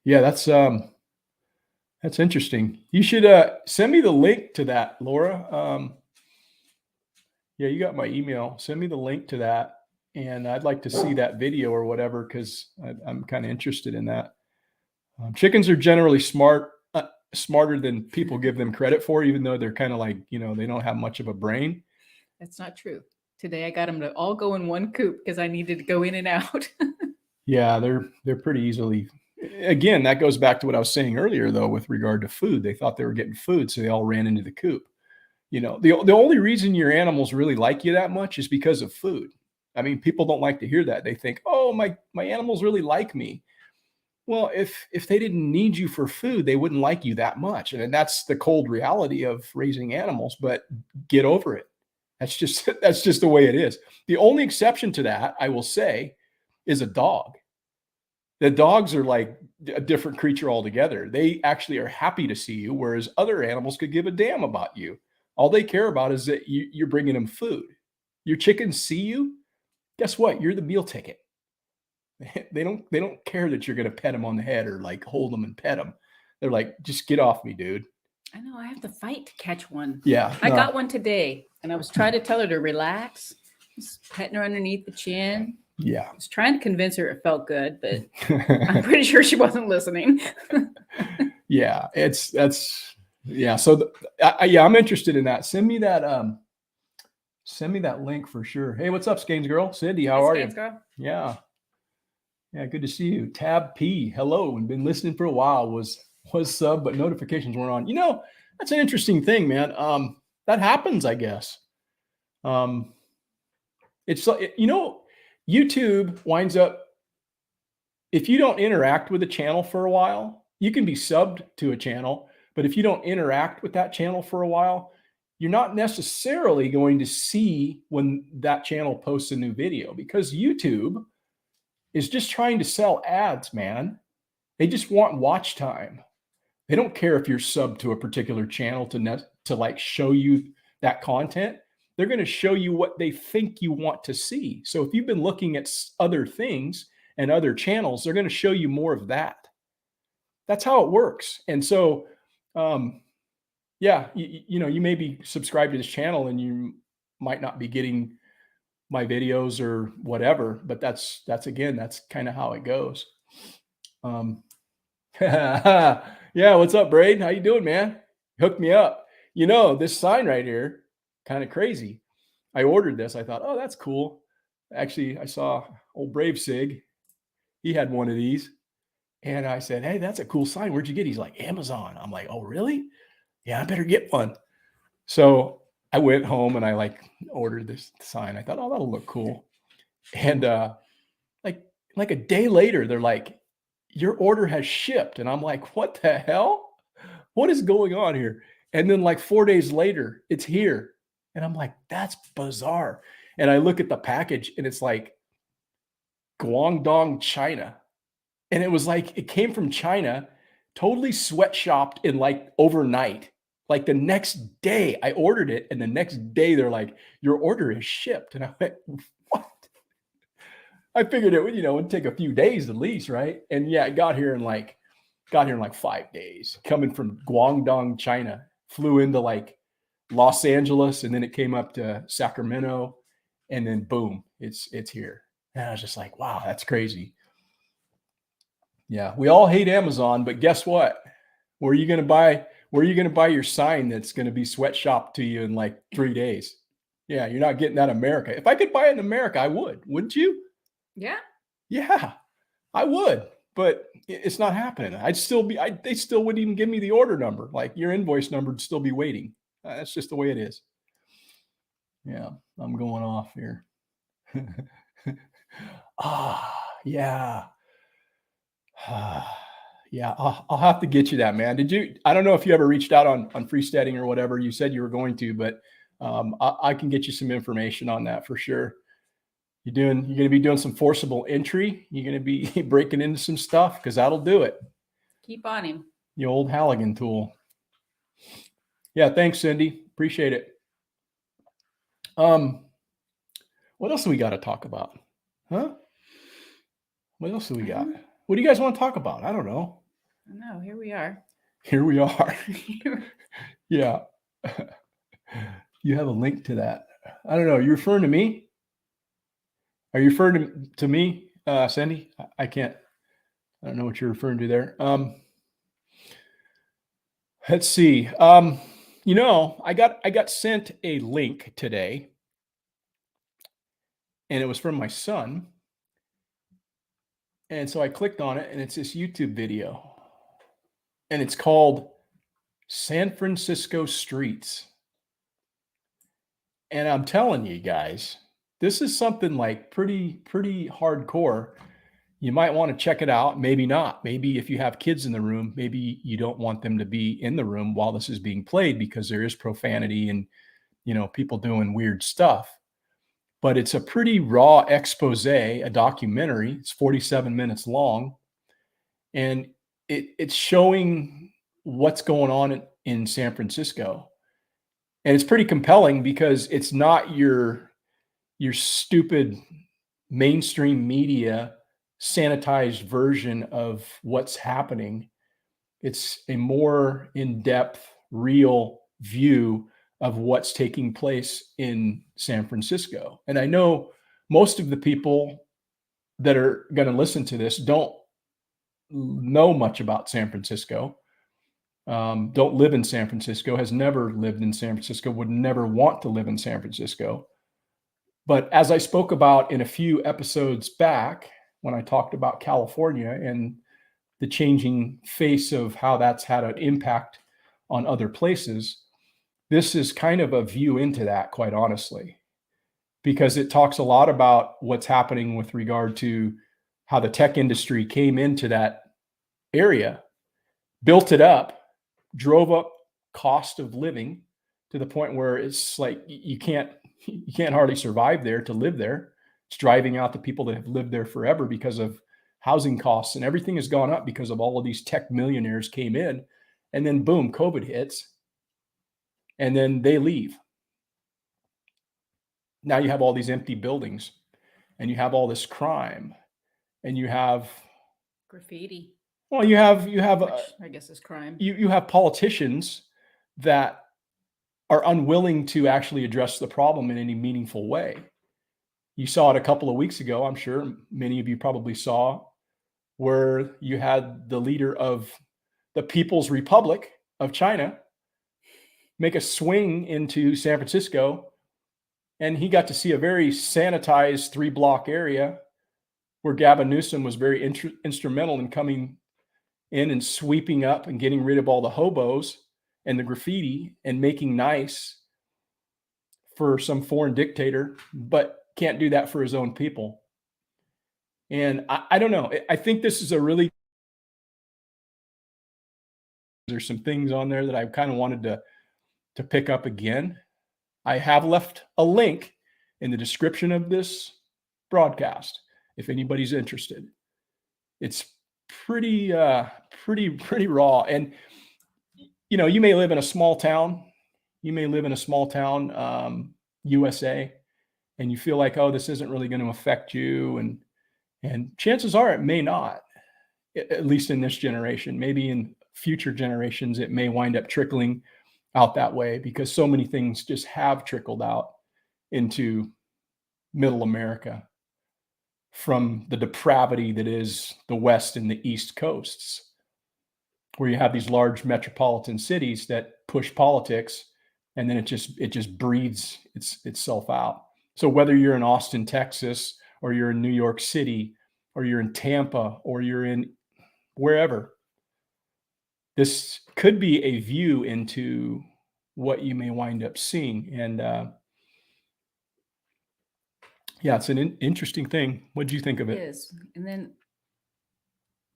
S1: Yeah, that's interesting. You should send me the link to that, Laura. Yeah, you got my email. Send me the link to that, and I'd like to see that video or whatever, because I'm kind of interested in that. Chickens are generally smarter than people give them credit for, even though they're kind of like, they don't have much of a brain.
S2: That's not true. Today I got them to all go in one coop because I needed to go in and out.
S1: Yeah, they're pretty easily. Again, that goes back to what I was saying earlier, though, with regard to food. They thought they were getting food, so they all ran into the coop. The only reason your animals really like you that much is because of food. I mean, people don't like to hear that. They think, "Oh, my animals really like me." Well, if they didn't need you for food, they wouldn't like you that much. And that's the cold reality of raising animals, but get over it. That's just that's just the way it is. The only exception to that, I will say, is a dog. The dogs are like a different creature altogether. They actually are happy to see you, whereas other animals could give a damn about you. All they care about is that you're bringing them food. Your chickens see you. Guess what? You're the meal ticket. They don't care that you're going to pet them on the head or like hold them and pet them. They're like, just get off me, dude.
S2: I know I have to fight to catch one.
S1: Yeah,
S2: I
S1: no.
S2: got one today, and I was trying to tell her to relax, just petting her underneath the chin.
S1: Yeah.
S2: I was trying to convince her it felt good, but I'm pretty sure she wasn't listening.
S1: Yeah, yeah. So I'm interested in that. Send me that link for sure. Hey, what's up, Skanes girl? Cindy, how are you?
S2: Girl.
S1: Yeah. Yeah, good to see you. Tab P, hello, and been listening for a while. Was sub, but notifications weren't on. That's an interesting thing, man. That happens, I guess. It's like, YouTube winds up, if you don't interact with a channel for a while, you can be subbed to a channel, but if you don't interact with that channel for a while, you're not necessarily going to see when that channel posts a new video, because YouTube is just trying to sell ads, man. They just want watch time. They don't care if you're subbed to a particular channel to like show you that content. They're going to show you what they think you want to see. So if you've been looking at other things and other channels, they're going to show you more of that. That's how it works. And so, yeah, you may be subscribed to this channel and you might not be getting my videos or whatever, but that's kind of how it goes. Yeah, what's up, Brady? How you doing, man? Hook me up. This sign right here, kind of crazy. I ordered this. I thought, oh, that's cool. Actually, I saw old Brave Sig. He had one of these. And I said, hey, that's a cool sign. Where'd you get it? He's like, Amazon. I'm like, oh, really? Yeah, I better get one. So I went home and I ordered this sign. I thought, oh, that'll look cool. And like a day later, they're like, your order has shipped. And I'm like, what the hell? What is going on here? And then like 4 days later, it's here. And I'm like, that's bizarre. And I look at the package and it's like Guangdong, China. And it was like, it came from China, totally sweatshopped in like overnight. Like the next day I ordered it. And the next day they're like, your order is shipped. And I went, what? I figured it would take a few days at least, right? And yeah, it got here in like 5 days, coming from Guangdong, China. Flew into like Los Angeles, and then it came up to Sacramento, and then boom, it's here. And I was just like, wow, that's crazy. Yeah, we all hate Amazon, but guess what? Where are you going to buy your sign that's going to be sweatshopped to you in like 3 days? Yeah, you're not getting that in America. If I could buy it in America, I would. Wouldn't you?
S2: Yeah.
S1: Yeah, I would, but it's not happening. They still wouldn't even give me the order number. Like your invoice number would still be waiting. That's just the way it is. Yeah, I'm going off here. Yeah. Yeah, I'll have to get you that, man. I don't know if you ever reached out on freesteading or whatever. You said you were going to, but I can get you some information on that for sure. You're going to be doing some forcible entry. You're going to be breaking into some stuff, because that'll do it.
S2: Keep on him.
S1: The old Halligan tool. Yeah, thanks, Cindy. Appreciate it. What else do we got to talk about? Huh? What else do we got? What do you guys want to talk about? I don't know.
S2: I know. Here we are.
S1: Here we are. Yeah. You have a link to that. I don't know. You referring to me? Are you referring to me, Cindy? I don't know what you're referring to there. Let's see. I got sent a link today, and it was from my son. And so I clicked on it, and it's this YouTube video, and it's called San Francisco Streets. And I'm telling you guys, this is something like pretty hardcore. You might want to check it out. Maybe not. Maybe if you have kids in the room, maybe you don't want them to be in the room while this is being played because there is profanity and, people doing weird stuff. But it's a pretty raw expose, a documentary. It's 47 minutes long, and it's showing what's going on in San Francisco. And it's pretty compelling because it's not your stupid mainstream media sanitized version of what's happening. It's a more in-depth, real view of what's taking place in San Francisco. And I know most of the people that are going to listen to this don't know much about San Francisco, don't live in San Francisco, has never lived in San Francisco, would never want to live in San Francisco. But as I spoke about in a few episodes back, when I talked about California and the changing face of how that's had an impact on other places, this is kind of a view into that, quite honestly, because it talks a lot about what's happening with regard to how the tech industry came into that area, built it up, drove up cost of living to the point where it's like you can't hardly survive there to live there. It's driving out the people that have lived there forever because of housing costs, and everything has gone up because of all of these tech millionaires came in, and then boom, COVID hits, and then they leave. Now you have all these empty buildings, and you have all this crime, and you have
S2: graffiti.
S1: Well, you have
S2: Which I guess is crime.
S1: You have politicians that are unwilling to actually address the problem in any meaningful way. You saw it a couple of weeks ago, I'm sure many of you probably saw, where you had the leader of the People's Republic of China make a swing into San Francisco, and he got to see a very sanitized 3-block area where Gavin Newsom was very instrumental in coming in and sweeping up and getting rid of all the hobos and the graffiti and making nice for some foreign dictator, but can't do that for his own people. And I don't know. I think this is there's some things on there that I kind of wanted to pick up again. I have left a link in the description of this broadcast if anybody's interested. It's pretty raw. And you may live in a small town. You may live in a small town, USA, and you feel like, oh, this isn't really going to affect you. And chances are it may not, at least in this generation. Maybe in future generations, it may wind up trickling out that way because so many things just have trickled out into middle America from the depravity that is the West and the East coasts, where you have these large metropolitan cities that push politics, and then it just breathes itself out. So whether you're in Austin, Texas, or you're in New York City, or you're in Tampa, or you're in wherever, this could be a view into what you may wind up seeing. And yeah, it's an interesting thing. What do you think of it?
S2: It is. And then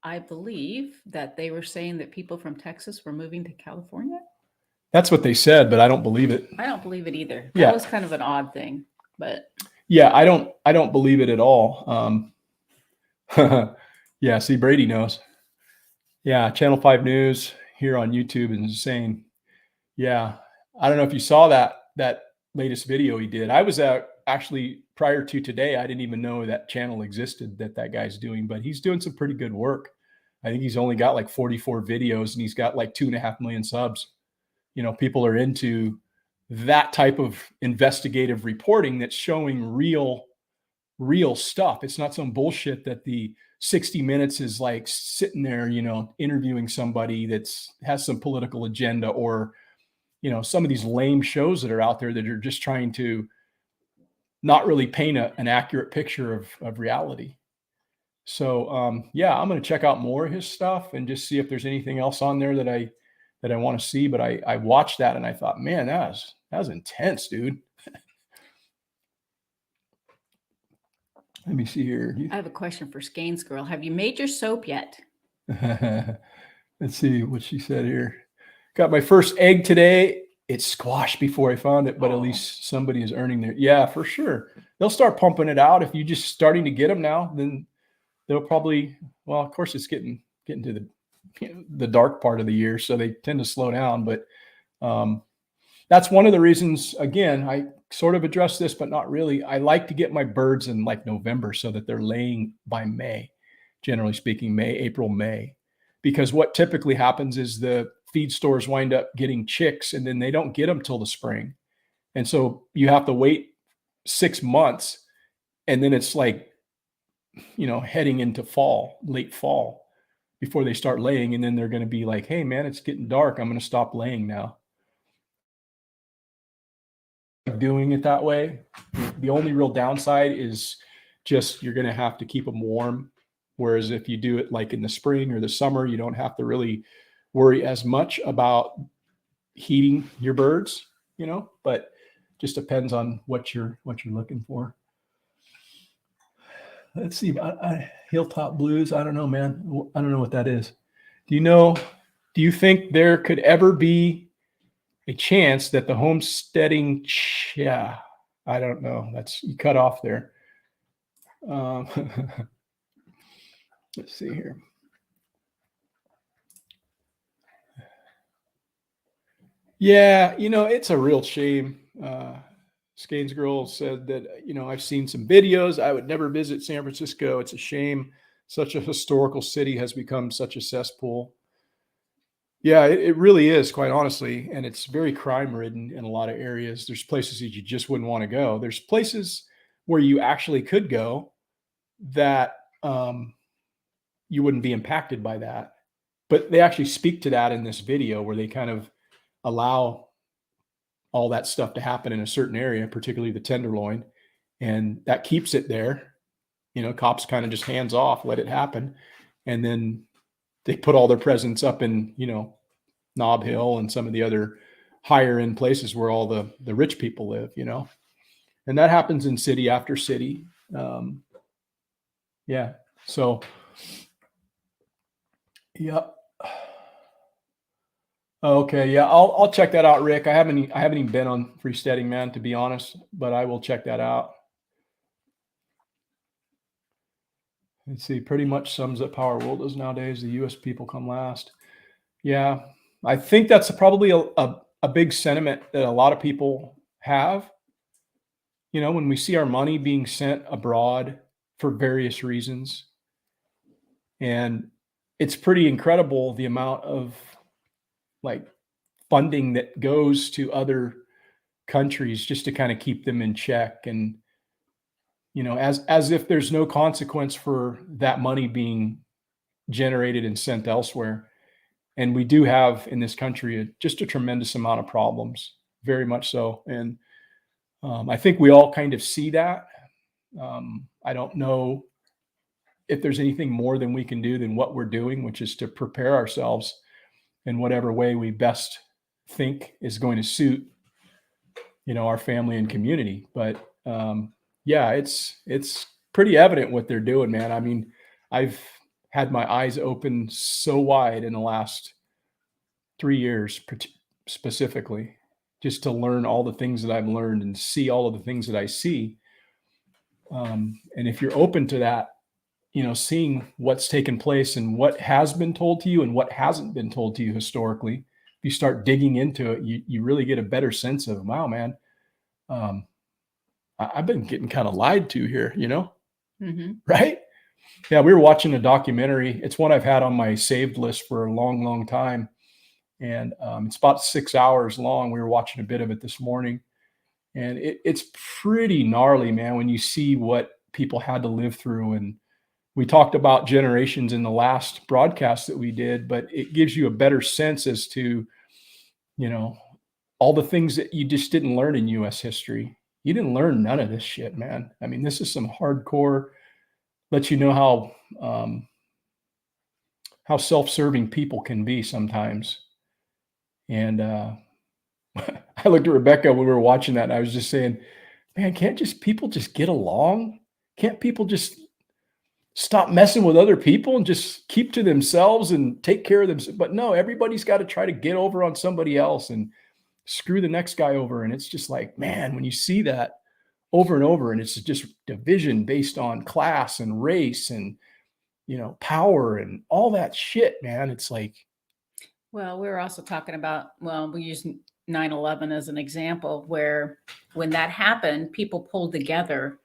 S2: I believe that they were saying that people from Texas were moving to California.
S1: That's what they said, but I don't believe it.
S2: I don't believe it either.
S1: Yeah.
S2: That was kind of an odd thing, but
S1: yeah, I don't believe it at all. Yeah, see, Brady knows. Yeah, Channel 5 News here on YouTube is saying, yeah, I don't know if you saw that latest video he did. I was actually prior to today, I didn't even know that channel existed that guy's doing, but he's doing some pretty good work. I think he's only got like 44 videos and he's got like 2.5 million subs. People are into that type of investigative reporting that's showing real stuff. It's not some bullshit that the 60 Minutes is like sitting there, interviewing somebody has some political agenda, or, some of these lame shows that are out there that are just trying to not really paint an accurate picture of reality. So yeah, I'm going to check out more of his stuff and just see if there's anything else on there that I want to see. But I watched that and I thought, man, that was intense, dude. Let me see here.
S2: I have a question for Skane's girl. Have you made your soap yet?
S1: Let's see what she said here. Got my first egg today. It squashed before I found it, but at least somebody is earning their, yeah, for sure. They'll start pumping it out. If you're just starting to get them now, then they'll probably, well, of course it's getting to the dark part of the year, so they tend to slow down. But that's one of the reasons, again, I sort of address this, but not really. I like to get my birds in like November so that they're laying by May, generally speaking, April, May. Because what typically happens is the feed stores wind up getting chicks and then they don't get them till the spring. And so you have to wait 6 months and then it's like, heading into fall, late fall before they start laying. And then they're going to be like, hey man, it's getting dark. I'm going to stop laying now. Doing it that way. The only real downside is just you're going to have to keep them warm. Whereas if you do it like in the spring or the summer, you don't have to really worry as much about heating your birds, but just depends on what you're looking for. Let's see. Hilltop Blues. I don't know, man. I don't know what that is. Do you think there could ever be a chance that the homesteading, I don't know. That's, you cut off there. Let's see here. Yeah, it's a real shame. Skane's girl said that, I've seen some videos. I would never visit San Francisco. It's a shame. Such a historical city has become such a cesspool. Yeah, it really is, quite honestly. And it's very crime ridden in a lot of areas. There's places that you just wouldn't want to go. There's places where you actually could go that you wouldn't be impacted by that. But they actually speak to that in this video where they kind of allow all that stuff to happen in a certain area, particularly the Tenderloin. And that keeps it there. Cops kind of just hands off, let it happen. And then they put all their presence up in, Nob Hill and some of the other higher end places where all the rich people live, and that happens in city after city. Yeah. So, yep. Okay. Yeah. I'll check that out, Rick. I haven't even been on freesteading, man, to be honest, but I will check that out. Let's see, pretty much sums up how our world is nowadays. The US people come last. Yeah. I think that's probably a big sentiment that a lot of people have. When we see our money being sent abroad for various reasons, and it's pretty incredible the amount of like funding that goes to other countries just to kind of keep them in check. And, as if there's no consequence for that money being generated and sent elsewhere. And we do have in this country just a tremendous amount of problems, very much so. And I think we all kind of see that. I don't know if there's anything more than we can do than what we're doing, which is to prepare ourselves in whatever way we best think is going to suit, our family and community. But yeah, it's pretty evident what they're doing, man. I mean, I've had my eyes open so wide in the last 3 years, specifically, just to learn all the things that I've learned and see all of the things that I see. And if you're open to that, seeing what's taken place and what has been told to you and what hasn't been told to you historically, if you start digging into it, you really get a better sense of, wow, man, I've been getting kind of lied to here,
S2: Mm-hmm.
S1: Right? Yeah, we were watching a documentary. It's one I've had on my saved list for a long, long time. And it's about 6 hours long. We were watching a bit of it this morning. And it's pretty gnarly, man, when you see what people had to live through. And we talked about generations in the last broadcast that we did, but it gives you a better sense as to, all the things that you just didn't learn in U.S. history. You didn't learn none of this shit, man. I mean, this is some hardcore, lets you know how how self-serving people can be sometimes. And I looked at Rebecca when we were watching that, and I was just saying, man, can't just people just get along? Can't people just stop messing with other people and just keep to themselves and take care of themselves? But no, everybody's got to try to get over on somebody else and screw the next guy over. And it's just like, man, when you see that over and over, and it's just division based on class and race and, power and all that shit, man, it's like,
S2: Well, we were also talking about, we use 9/11 as an example, where when that happened, people pulled together.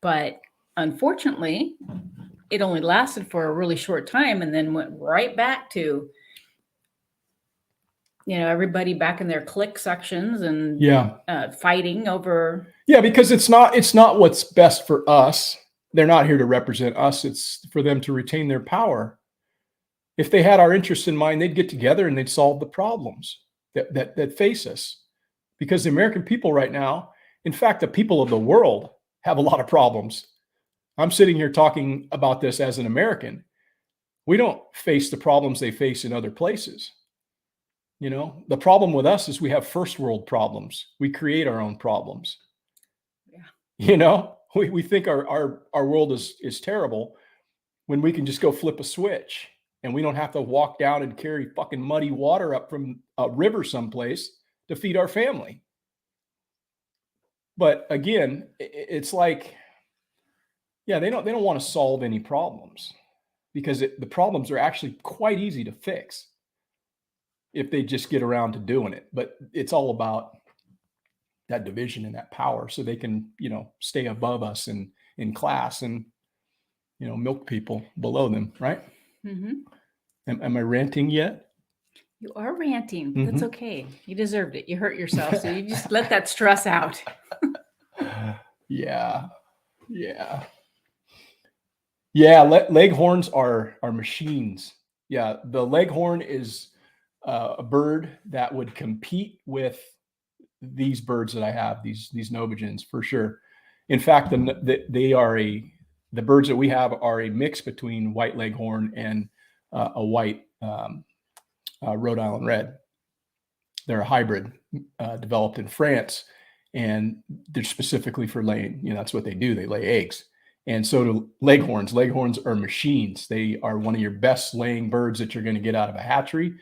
S2: But unfortunately, it only lasted for a really short time and then went right back to, everybody back in their clique sections and fighting over.
S1: Yeah, because it's not what's best for us. They're not here to represent us. It's for them to retain their power. If they had our interests in mind, they'd get together and they'd solve the problems that face us. Because the American people right now, in fact, the people of the world have a lot of problems. I'm sitting here talking about this as an American. We don't face the problems they face in other places. The problem with us is we have first world problems. We create our own problems. Yeah. We think our world is terrible when we can just go flip a switch and we don't have to walk down and carry fucking muddy water up from a river someplace to feed our family. But again, it's like, yeah, they don't want to solve any problems because the problems are actually quite easy to fix if they just get around to doing it. But it's all about that division and that power so they can, stay above us in class and, milk people below them. Right.
S2: Mm-hmm.
S1: Am I ranting yet?
S2: You are ranting. Mm-hmm. That's okay. You deserved it. You hurt yourself. So you just let that stress out.
S1: Yeah. Leghorns are machines. Yeah. The leghorn is a bird that would compete with these birds that I have, these Novagens, for sure. In fact, the birds that we have are a mix between white leghorn and a white Rhode Island red. They're a hybrid developed in France, and they're specifically for laying. That's what they do. They lay eggs. And so do leghorns. Leghorns are machines. They are one of your best laying birds that you're going to get out of a hatchery.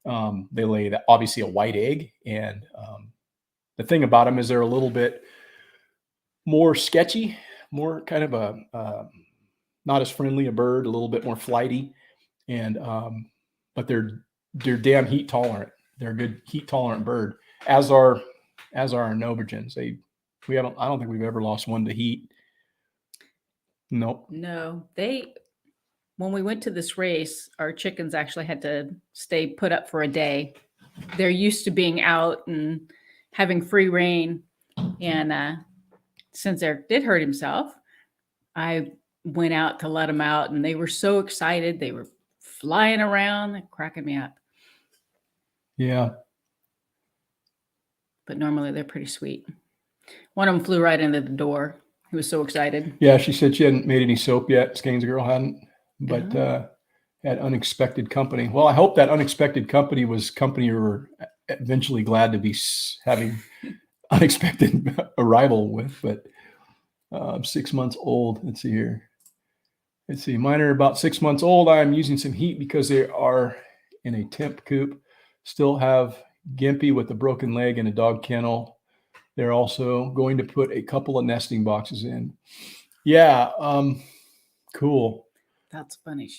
S1: They lay obviously a white egg, and the thing about them is they're a little bit more sketchy, more kind of a not as friendly a bird, a little bit more flighty, and but they're damn heat tolerant. They're a good heat tolerant bird, as are our Novagens. I don't think we've ever lost one to heat. Nope.
S2: No, when we went to this race, our chickens actually had to stay put up for a day. They're used to being out and having free reign. And since Eric did hurt himself, I went out to let him out, and they were so excited. They were flying around, cracking me up.
S1: Yeah.
S2: But normally they're pretty sweet. One of them flew right into the door. He was so excited.
S1: Yeah, she said she hadn't made any soap yet. Skane's girl hadn't, but had unexpected company. Well, I hope that unexpected company was company you were eventually glad to be having unexpected arrival with. But 6 months old. Let's see here. Mine are about 6 months old. I'm using some heat because they are in a temp coop. Still have Gimpy with a broken leg in a dog kennel. They're also going to put a couple of nesting boxes in. Yeah. Cool.
S2: That's funny.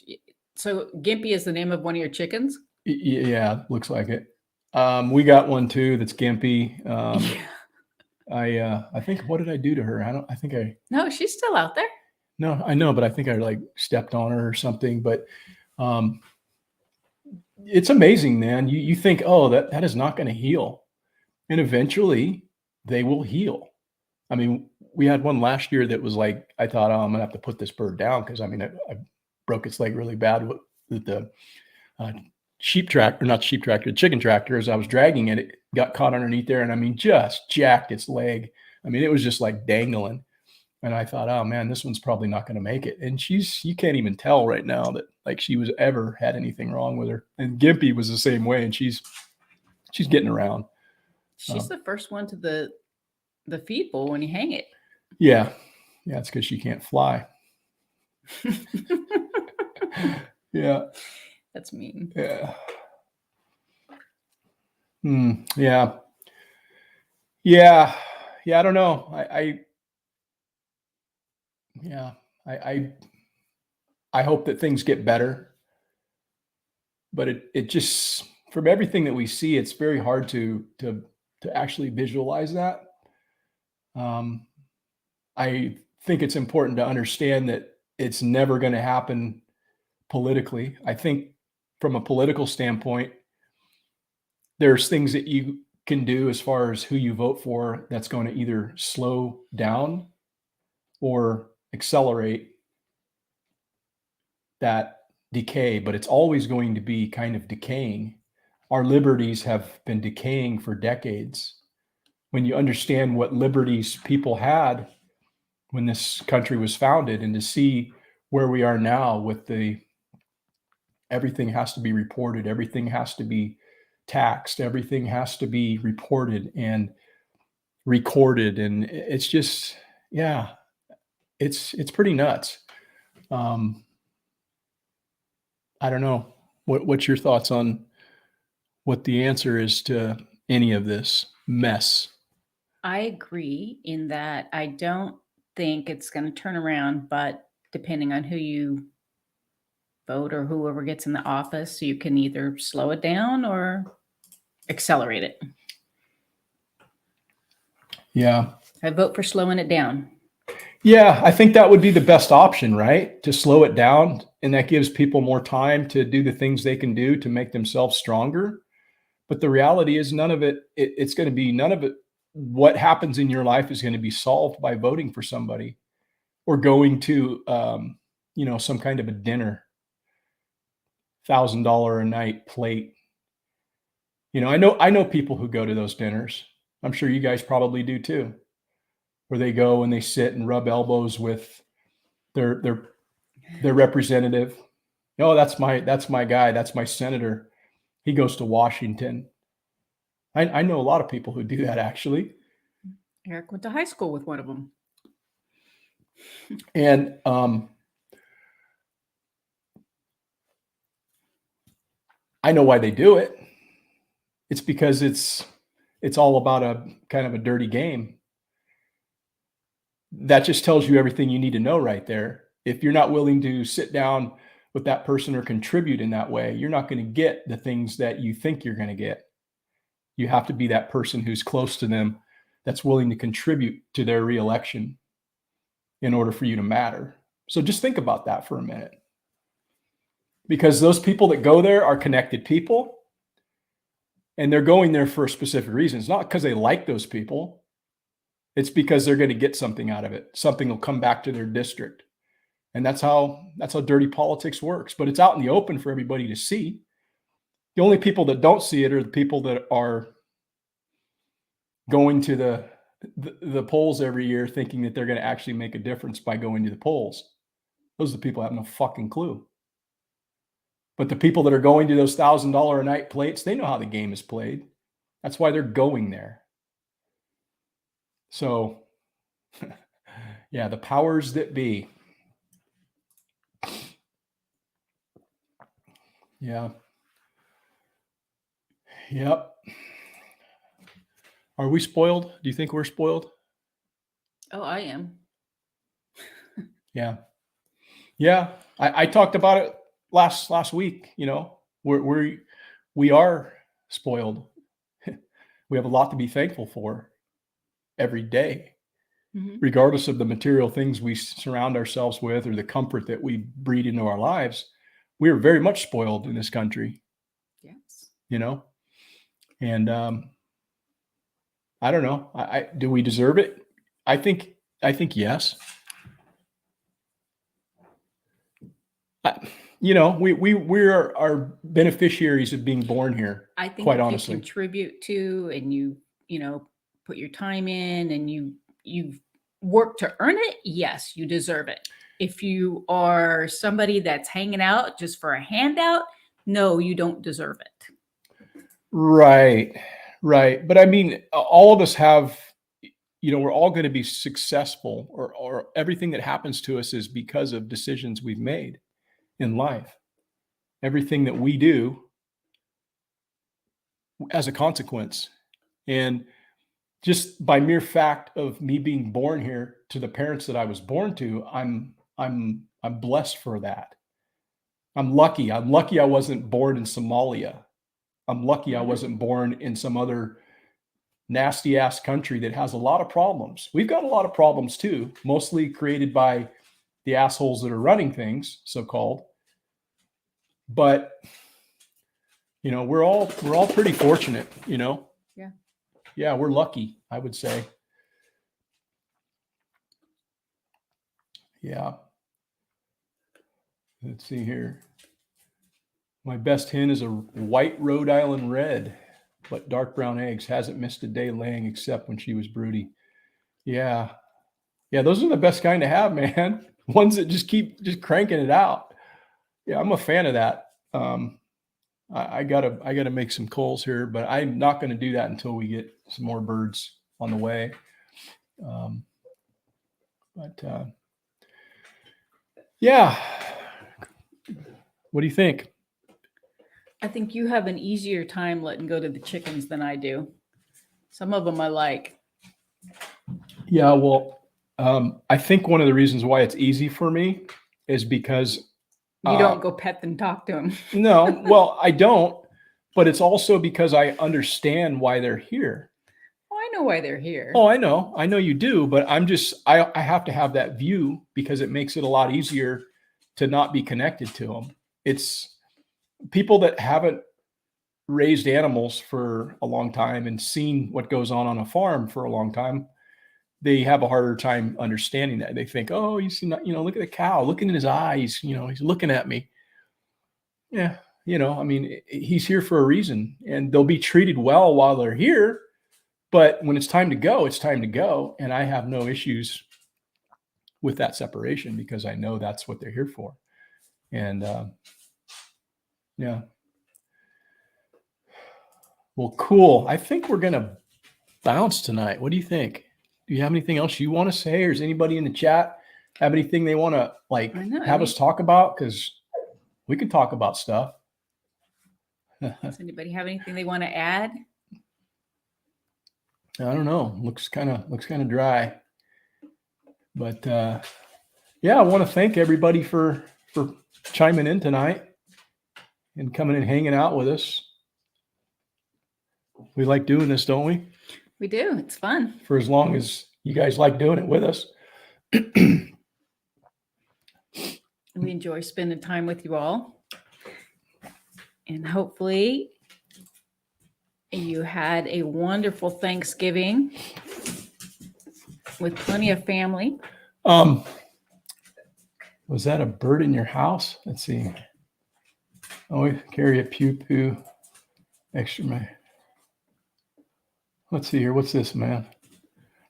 S2: So Gimpy is the name of one of your chickens?
S1: Yeah, looks like it. We got one too that's Gimpy. I think, what did I do to her?
S2: No, she's still out there.
S1: No, I know, but I think I stepped on her or something. But it's amazing, man. You think, oh, that is not going to heal. And eventually they will heal. I mean, we had one last year that was like, I thought, oh, I'm going to have to put this bird down because, I broke its leg really bad with the chicken tractor. As I was dragging it, it got caught underneath there, and just jacked its leg. It was just like dangling. And I thought, oh man, this one's probably not going to make it. And you can't even tell right now that like she was ever had anything wrong with her. And Gimpy was the same way. And she's getting around.
S2: She's the first one to the feed bowl when you hang it.
S1: Yeah. Yeah. It's because she can't fly. Yeah.
S2: That's mean.
S1: Yeah. Yeah. Yeah. Yeah. I don't know. I hope that things get better, but it just, from everything that we see, it's very hard to actually visualize that. I think it's important to understand that it's never going to happen politically. I think from a political standpoint, there's things that you can do as far as who you vote for that's going to either slow down or accelerate that decay, but it's always going to be kind of decaying. Our liberties have been decaying for decades. When you understand what liberties people had when this country was founded, and to see where we are now with everything has to be reported, everything has to be taxed, everything has to be reported and recorded. And it's just, yeah, it's pretty nuts. I don't know. What's your thoughts on what the answer is to any of this mess?
S2: I agree in that I don't think it's going to turn around, but depending on who you vote or whoever gets in the office, you can either slow it down or accelerate it.
S1: Yeah.
S2: I vote for slowing it down.
S1: Yeah, I think that would be the best option, right? To slow it down. And that gives people more time to do the things they can do to make themselves stronger. But the reality is none of it, what happens in your life is going to be solved by voting for somebody or going to, some kind of a dinner, $1,000 a night plate. I know people who go to those dinners. I'm sure you guys probably do too, where they go and they sit and rub elbows with their representative. Oh, that's my guy. That's my senator. He goes to Washington. I know a lot of people who do that, actually.
S2: Eric went to high school with one of them.
S1: And I know why they do it. It's because it's all about a kind of a dirty game. That just tells you everything you need to know right there. If you're not willing to sit down with that person or contribute in that way, you're not going to get the things that you think you're going to get. You have to be that person who's close to them, that's willing to contribute to their reelection in order for you to matter. So just think about that for a minute. Because those people that go there are connected people, and they're going there for a specific reason. It's not because they like those people. It's because they're going to get something out of it. Something will come back to their district. And that's how dirty politics works. But it's out in the open for everybody to see. The only people that don't see it are the people that are going to the polls every year thinking that they're going to actually make a difference by going to the polls. Those are the people that have no fucking clue. But the people that are going to those $1,000 a night plates, they know how the game is played. That's why they're going there. So, yeah, the powers that be. Yeah. Yep. Are we spoiled? Do you think we're spoiled?
S2: Oh, I am.
S1: Yeah. Yeah. I talked about it last week. We are spoiled. We have a lot to be thankful for every day, regardless of the material things we surround ourselves with or the comfort that we breed into our lives. We are very much spoiled in this country.
S2: Yes.
S1: And I don't know. Do we deserve it? I think yes. We are beneficiaries of being born here.
S2: I think
S1: quite
S2: if
S1: honestly,
S2: you contribute to, and you put your time in, and you work to earn it, yes, you deserve it. If you are somebody that's hanging out just for a handout, no, you don't deserve it.
S1: Right. Right. But I mean, all of us have, we're all going to be successful, or everything that happens to us is because of decisions we've made in life. Everything that we do as a consequence. And just by mere fact of me being born here to the parents that I was born to, I'm blessed for that. I'm lucky. I'm lucky I wasn't born in Somalia. I'm lucky I wasn't born in some other nasty ass country that has a lot of problems. We've got a lot of problems too, mostly created by the assholes that are running things, so-called. But we're all pretty fortunate,
S2: Yeah.
S1: Yeah, we're lucky, I would say. Yeah. Let's see here. My best hen is a white Rhode Island red, but dark brown eggs. Hasn't missed a day laying except when she was broody. Yeah. Yeah, those are the best kind to have, man. Ones that just keep cranking it out. Yeah, I'm a fan of that. I gotta make some calls here, but I'm not going to do that until we get some more birds on the way. Yeah. What do you think?
S2: I think you have an easier time letting go to the chickens than I do. Some of them I like.
S1: Yeah, well, I think one of the reasons why it's easy for me is because
S2: you don't go pet them, talk to them.
S1: No, well, I don't, but it's also because I understand why they're here.
S2: Oh, I know why they're here.
S1: Oh, I know you do, but I have to have that view because it makes it a lot easier to not be connected to them. It's people that haven't raised animals for a long time and seen what goes on a farm for a long time. They have a harder time understanding that. They think, oh, you see, look at the cow, looking in his eyes, he's looking at me. Yeah. I mean, he's here for a reason, and they'll be treated well while they're here. But when it's time to go, it's time to go. And I have no issues with that separation because I know that's what they're here for. And yeah. Well, cool. I think we're going to bounce tonight. What do you think? Do you have anything else you want to say? Or does anybody in the chat have anything they want to have us talk about? Because we can talk about stuff.
S2: Does anybody have anything they want to add?
S1: I don't know. Looks kind of dry. But yeah, I want to thank everybody for chiming in tonight and coming and hanging out with us. We like doing this, don't we?
S2: We do. It's fun.
S1: For as long as you guys like doing it with us.
S2: We enjoy spending time with you all. And hopefully you had a wonderful Thanksgiving with plenty of family.
S1: Was that a bird in your house? Let's see. Oh, we carry a pew extra. Let's see here. What's this, man?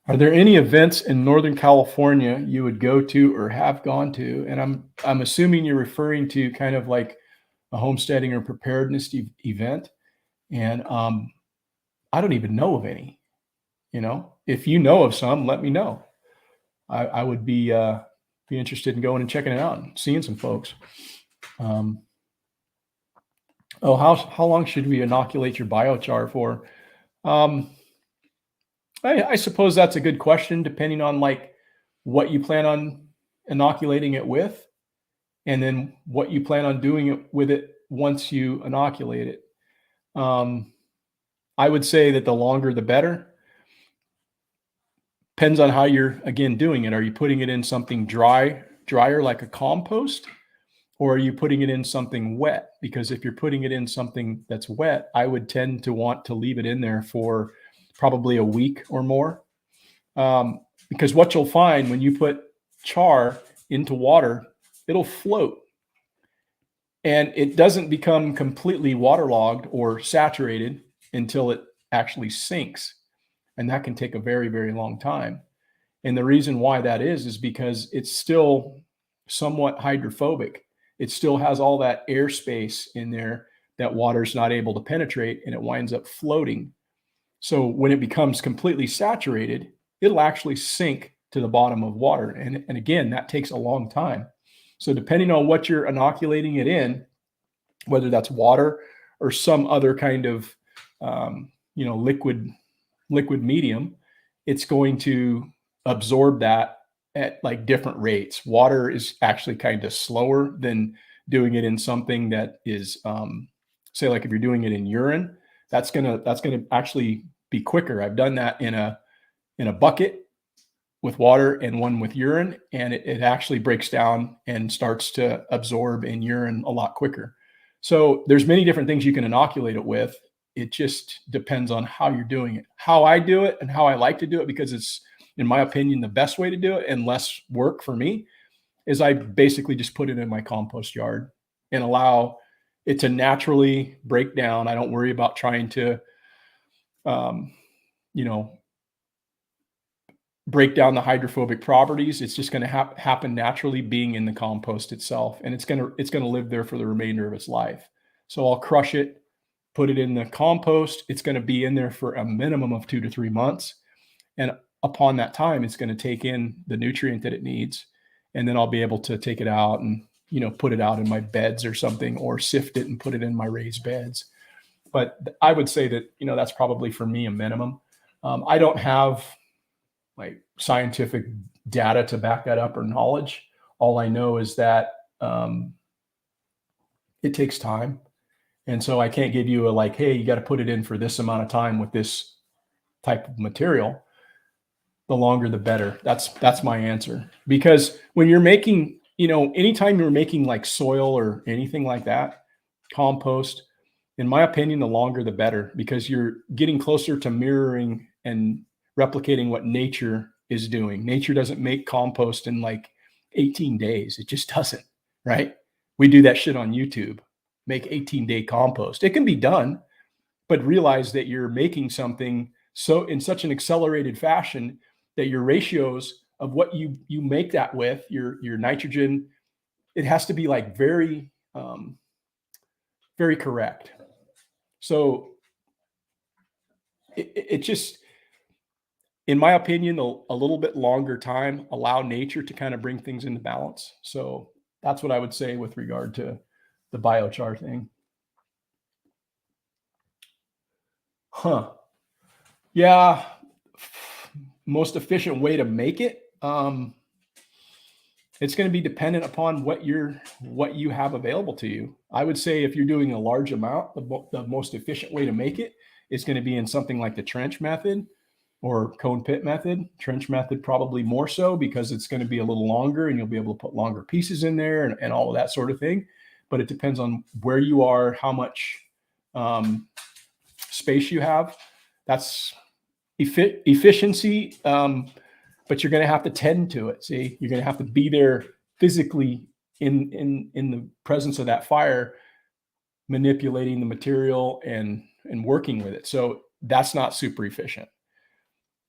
S1: Are there any events in Northern California you would go to or have gone to? And I'm assuming you're referring to kind of like a homesteading or preparedness event. And I don't even know of any. If you know of some, let me know. I would be interested in going and checking it out and seeing some folks. How long should we inoculate your biochar for? I suppose that's a good question, depending on what you plan on inoculating it with, and then what you plan on doing with it once you inoculate it. I would say that the longer the better. Depends on how you're, again, doing it. Are you putting it in something drier like a compost, or are you putting it in something wet? Because if you're putting it in something that's wet, I would tend to want to leave it in there for probably a week or more. Because what you'll find when you put char into water, it'll float. And it doesn't become completely waterlogged or saturated until it actually sinks. And that can take a very, very long time. And the reason why that is because it's still somewhat hydrophobic. It still has all that airspace in there that water's not able to penetrate, and it winds up floating. So when it becomes completely saturated, it'll actually sink to the bottom of water. And again, that takes a long time. So depending on what you're inoculating it in, whether that's water or some other kind of liquid medium, it's going to absorb that at like different rates. Water is actually kind of slower than doing it in something that is, say, like if you're doing it in urine, that's gonna actually be quicker. I've done that in a bucket with water and one with urine, and it actually breaks down and starts to absorb in urine a lot quicker. So there's many different things you can inoculate it with. It just depends on how you're doing it. How I do it and how I like to do it, because it's, in my opinion, the best way to do it and less work for me, is I basically just put it in my compost yard and allow it to naturally break down. I don't worry about trying to, break down the hydrophobic properties. It's just going to happen naturally being in the compost itself. And it's going to live there for the remainder of its life. So I'll crush it, put it in the compost. It's going to be in there for a minimum of 2 to 3 months. And upon that time, it's going to take in the nutrient that it needs. And then I'll be able to take it out and, put it out in my beds or something, or sift it and put it in my raised beds. But I would say that, that's probably for me a minimum. I don't have like scientific data to back that up or knowledge. All I know is that it takes time. And so I can't give you a like, hey, you got to put it in for this amount of time with this type of material. The longer, the better. That's my answer. Because when you're making, anytime you're making like soil or anything like that, compost, in my opinion, the longer, the better, because you're getting closer to mirroring and replicating what nature is doing. Nature doesn't make compost in like 18 days. It just doesn't, right? We do that shit on YouTube, make 18-day compost. It can be done, but realize that you're making something so in such an accelerated fashion that your ratios of what you make that with, your nitrogen, it has to be like very, very correct. So it just, in my opinion, a little bit longer time, allow nature to kind of bring things into balance. So that's what I would say with regard to the biochar thing. Yeah. Most efficient way to make it. It's going to be dependent upon what you have available to you. I would say if you're doing a large amount, the most efficient way to make it is going to be in something like the trench method or cone pit method. Trench method probably more so, because it's going to be a little longer and you'll be able to put longer pieces in there and all of that sort of thing. But it depends on where you are, how much space you have. That's efficiency. But you're going to have to tend to it. See, you're going to have to be there physically in the presence of that fire, manipulating the material and working with it. So that's not super efficient.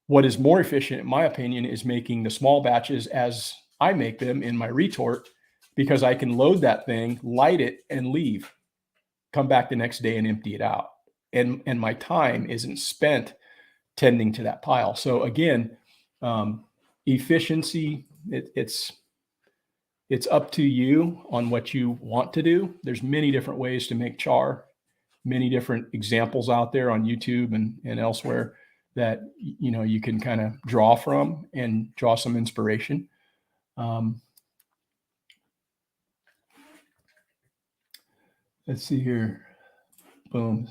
S1: What is more efficient, in my opinion, is making the small batches as I make them in my retort, because I can load that thing, light it, and leave, come back the next day and empty it out. And my time isn't spent tending to that pile. So again, efficiency, it's up to you on what you want to do. There's many different ways to make char, many different examples out there on YouTube and elsewhere that you can kind of draw from and draw some inspiration. Let's see here. Boom.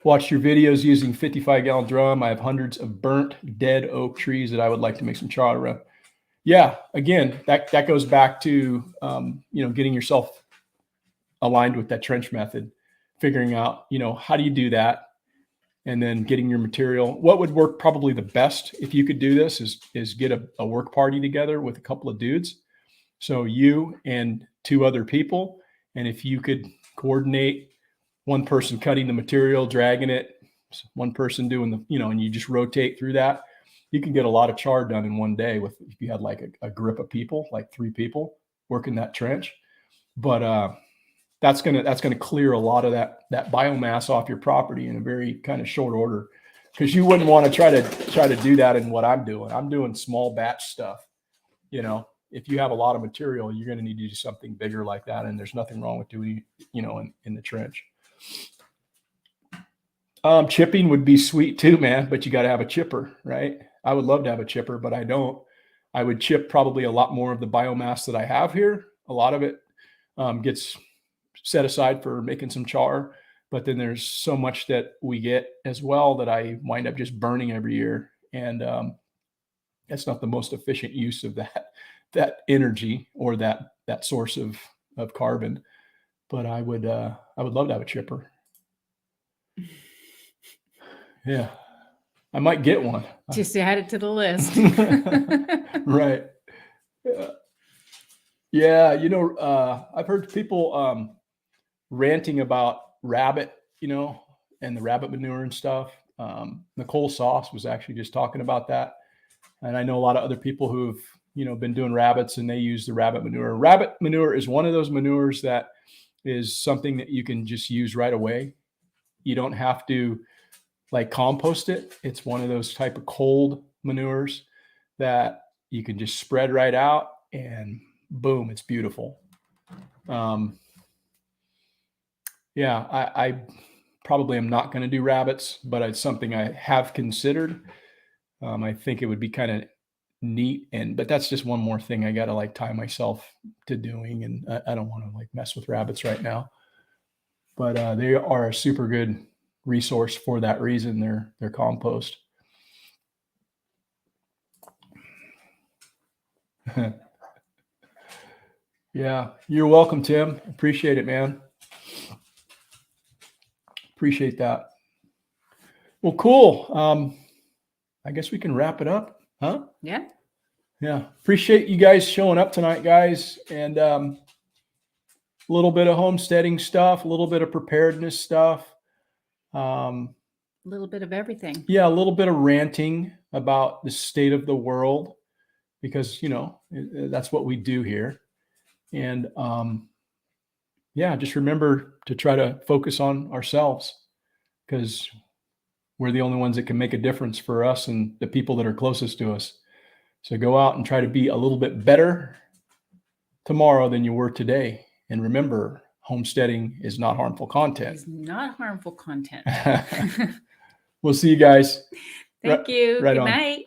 S1: Watched your videos using 55-gallon drum. I have hundreds of burnt dead oak trees that I would like to make some char around. Yeah, again, that goes back to getting yourself aligned with that trench method, figuring out how do you do that, and then getting your material. What would work probably the best if you could do this is get a work party together with a couple of dudes, so you and 2 other people, and if you could coordinate, one person cutting the material, dragging it, one person doing and you just rotate through that. you can get a lot of char done in one day if you had like a group of people, like 3 people working that trench. But that's gonna clear a lot of that biomass off your property in a very kind of short order, because you wouldn't want to try to do that in what I'm doing. I'm doing small batch stuff. If you have a lot of material, you're going to need to do something bigger like that, and there's nothing wrong with doing in the trench. Chipping would be sweet too, man, but you got to have a chipper, right? I would love to have a chipper, but I don't. I would chip probably a lot more of the biomass that I have here. A lot of it gets set aside for making some char, but then there's so much that we get as well that I wind up just burning every year. And that's not the most efficient use of that energy or that source of carbon. But I would love to have a chipper. Yeah, I might get one.
S2: Just add it to the list.
S1: Right. Yeah. I've heard people ranting about rabbit, and the rabbit manure and stuff. Nicole Sauce was actually just talking about that. And I know a lot of other people who've, been doing rabbits, and they use the rabbit manure. Rabbit manure is one of those manures that is something that you can just use right away. You don't have to like compost it. It's one of those type of cold manures that you can just spread right out, and boom, it's beautiful. Yeah, I probably am not going to do rabbits, but it's something I have considered. I think it would be kind of neat, but that's just one more thing I got to like tie myself to doing, and I don't want to like mess with rabbits right now. But they are a super good resource for that reason. They're compost. Yeah, you're welcome, Tim. Appreciate it, man. Appreciate that. Well, cool. I guess we can wrap it up, huh?
S2: Yeah.
S1: Yeah. Appreciate you guys showing up tonight, guys. And a little bit of homesteading stuff, a little bit of preparedness stuff.
S2: A little bit of everything.
S1: Yeah, a little bit of ranting about the state of the world, because, that's what we do here. And yeah, just remember to try to focus on ourselves, because we're the only ones that can make a difference for us and the people that are closest to us. So go out and try to be a little bit better tomorrow than you were today. And remember, homesteading is not harmful content.
S2: It's not harmful content.
S1: We'll see you guys.
S2: Thank you.
S1: Right
S2: Good
S1: on.
S2: night.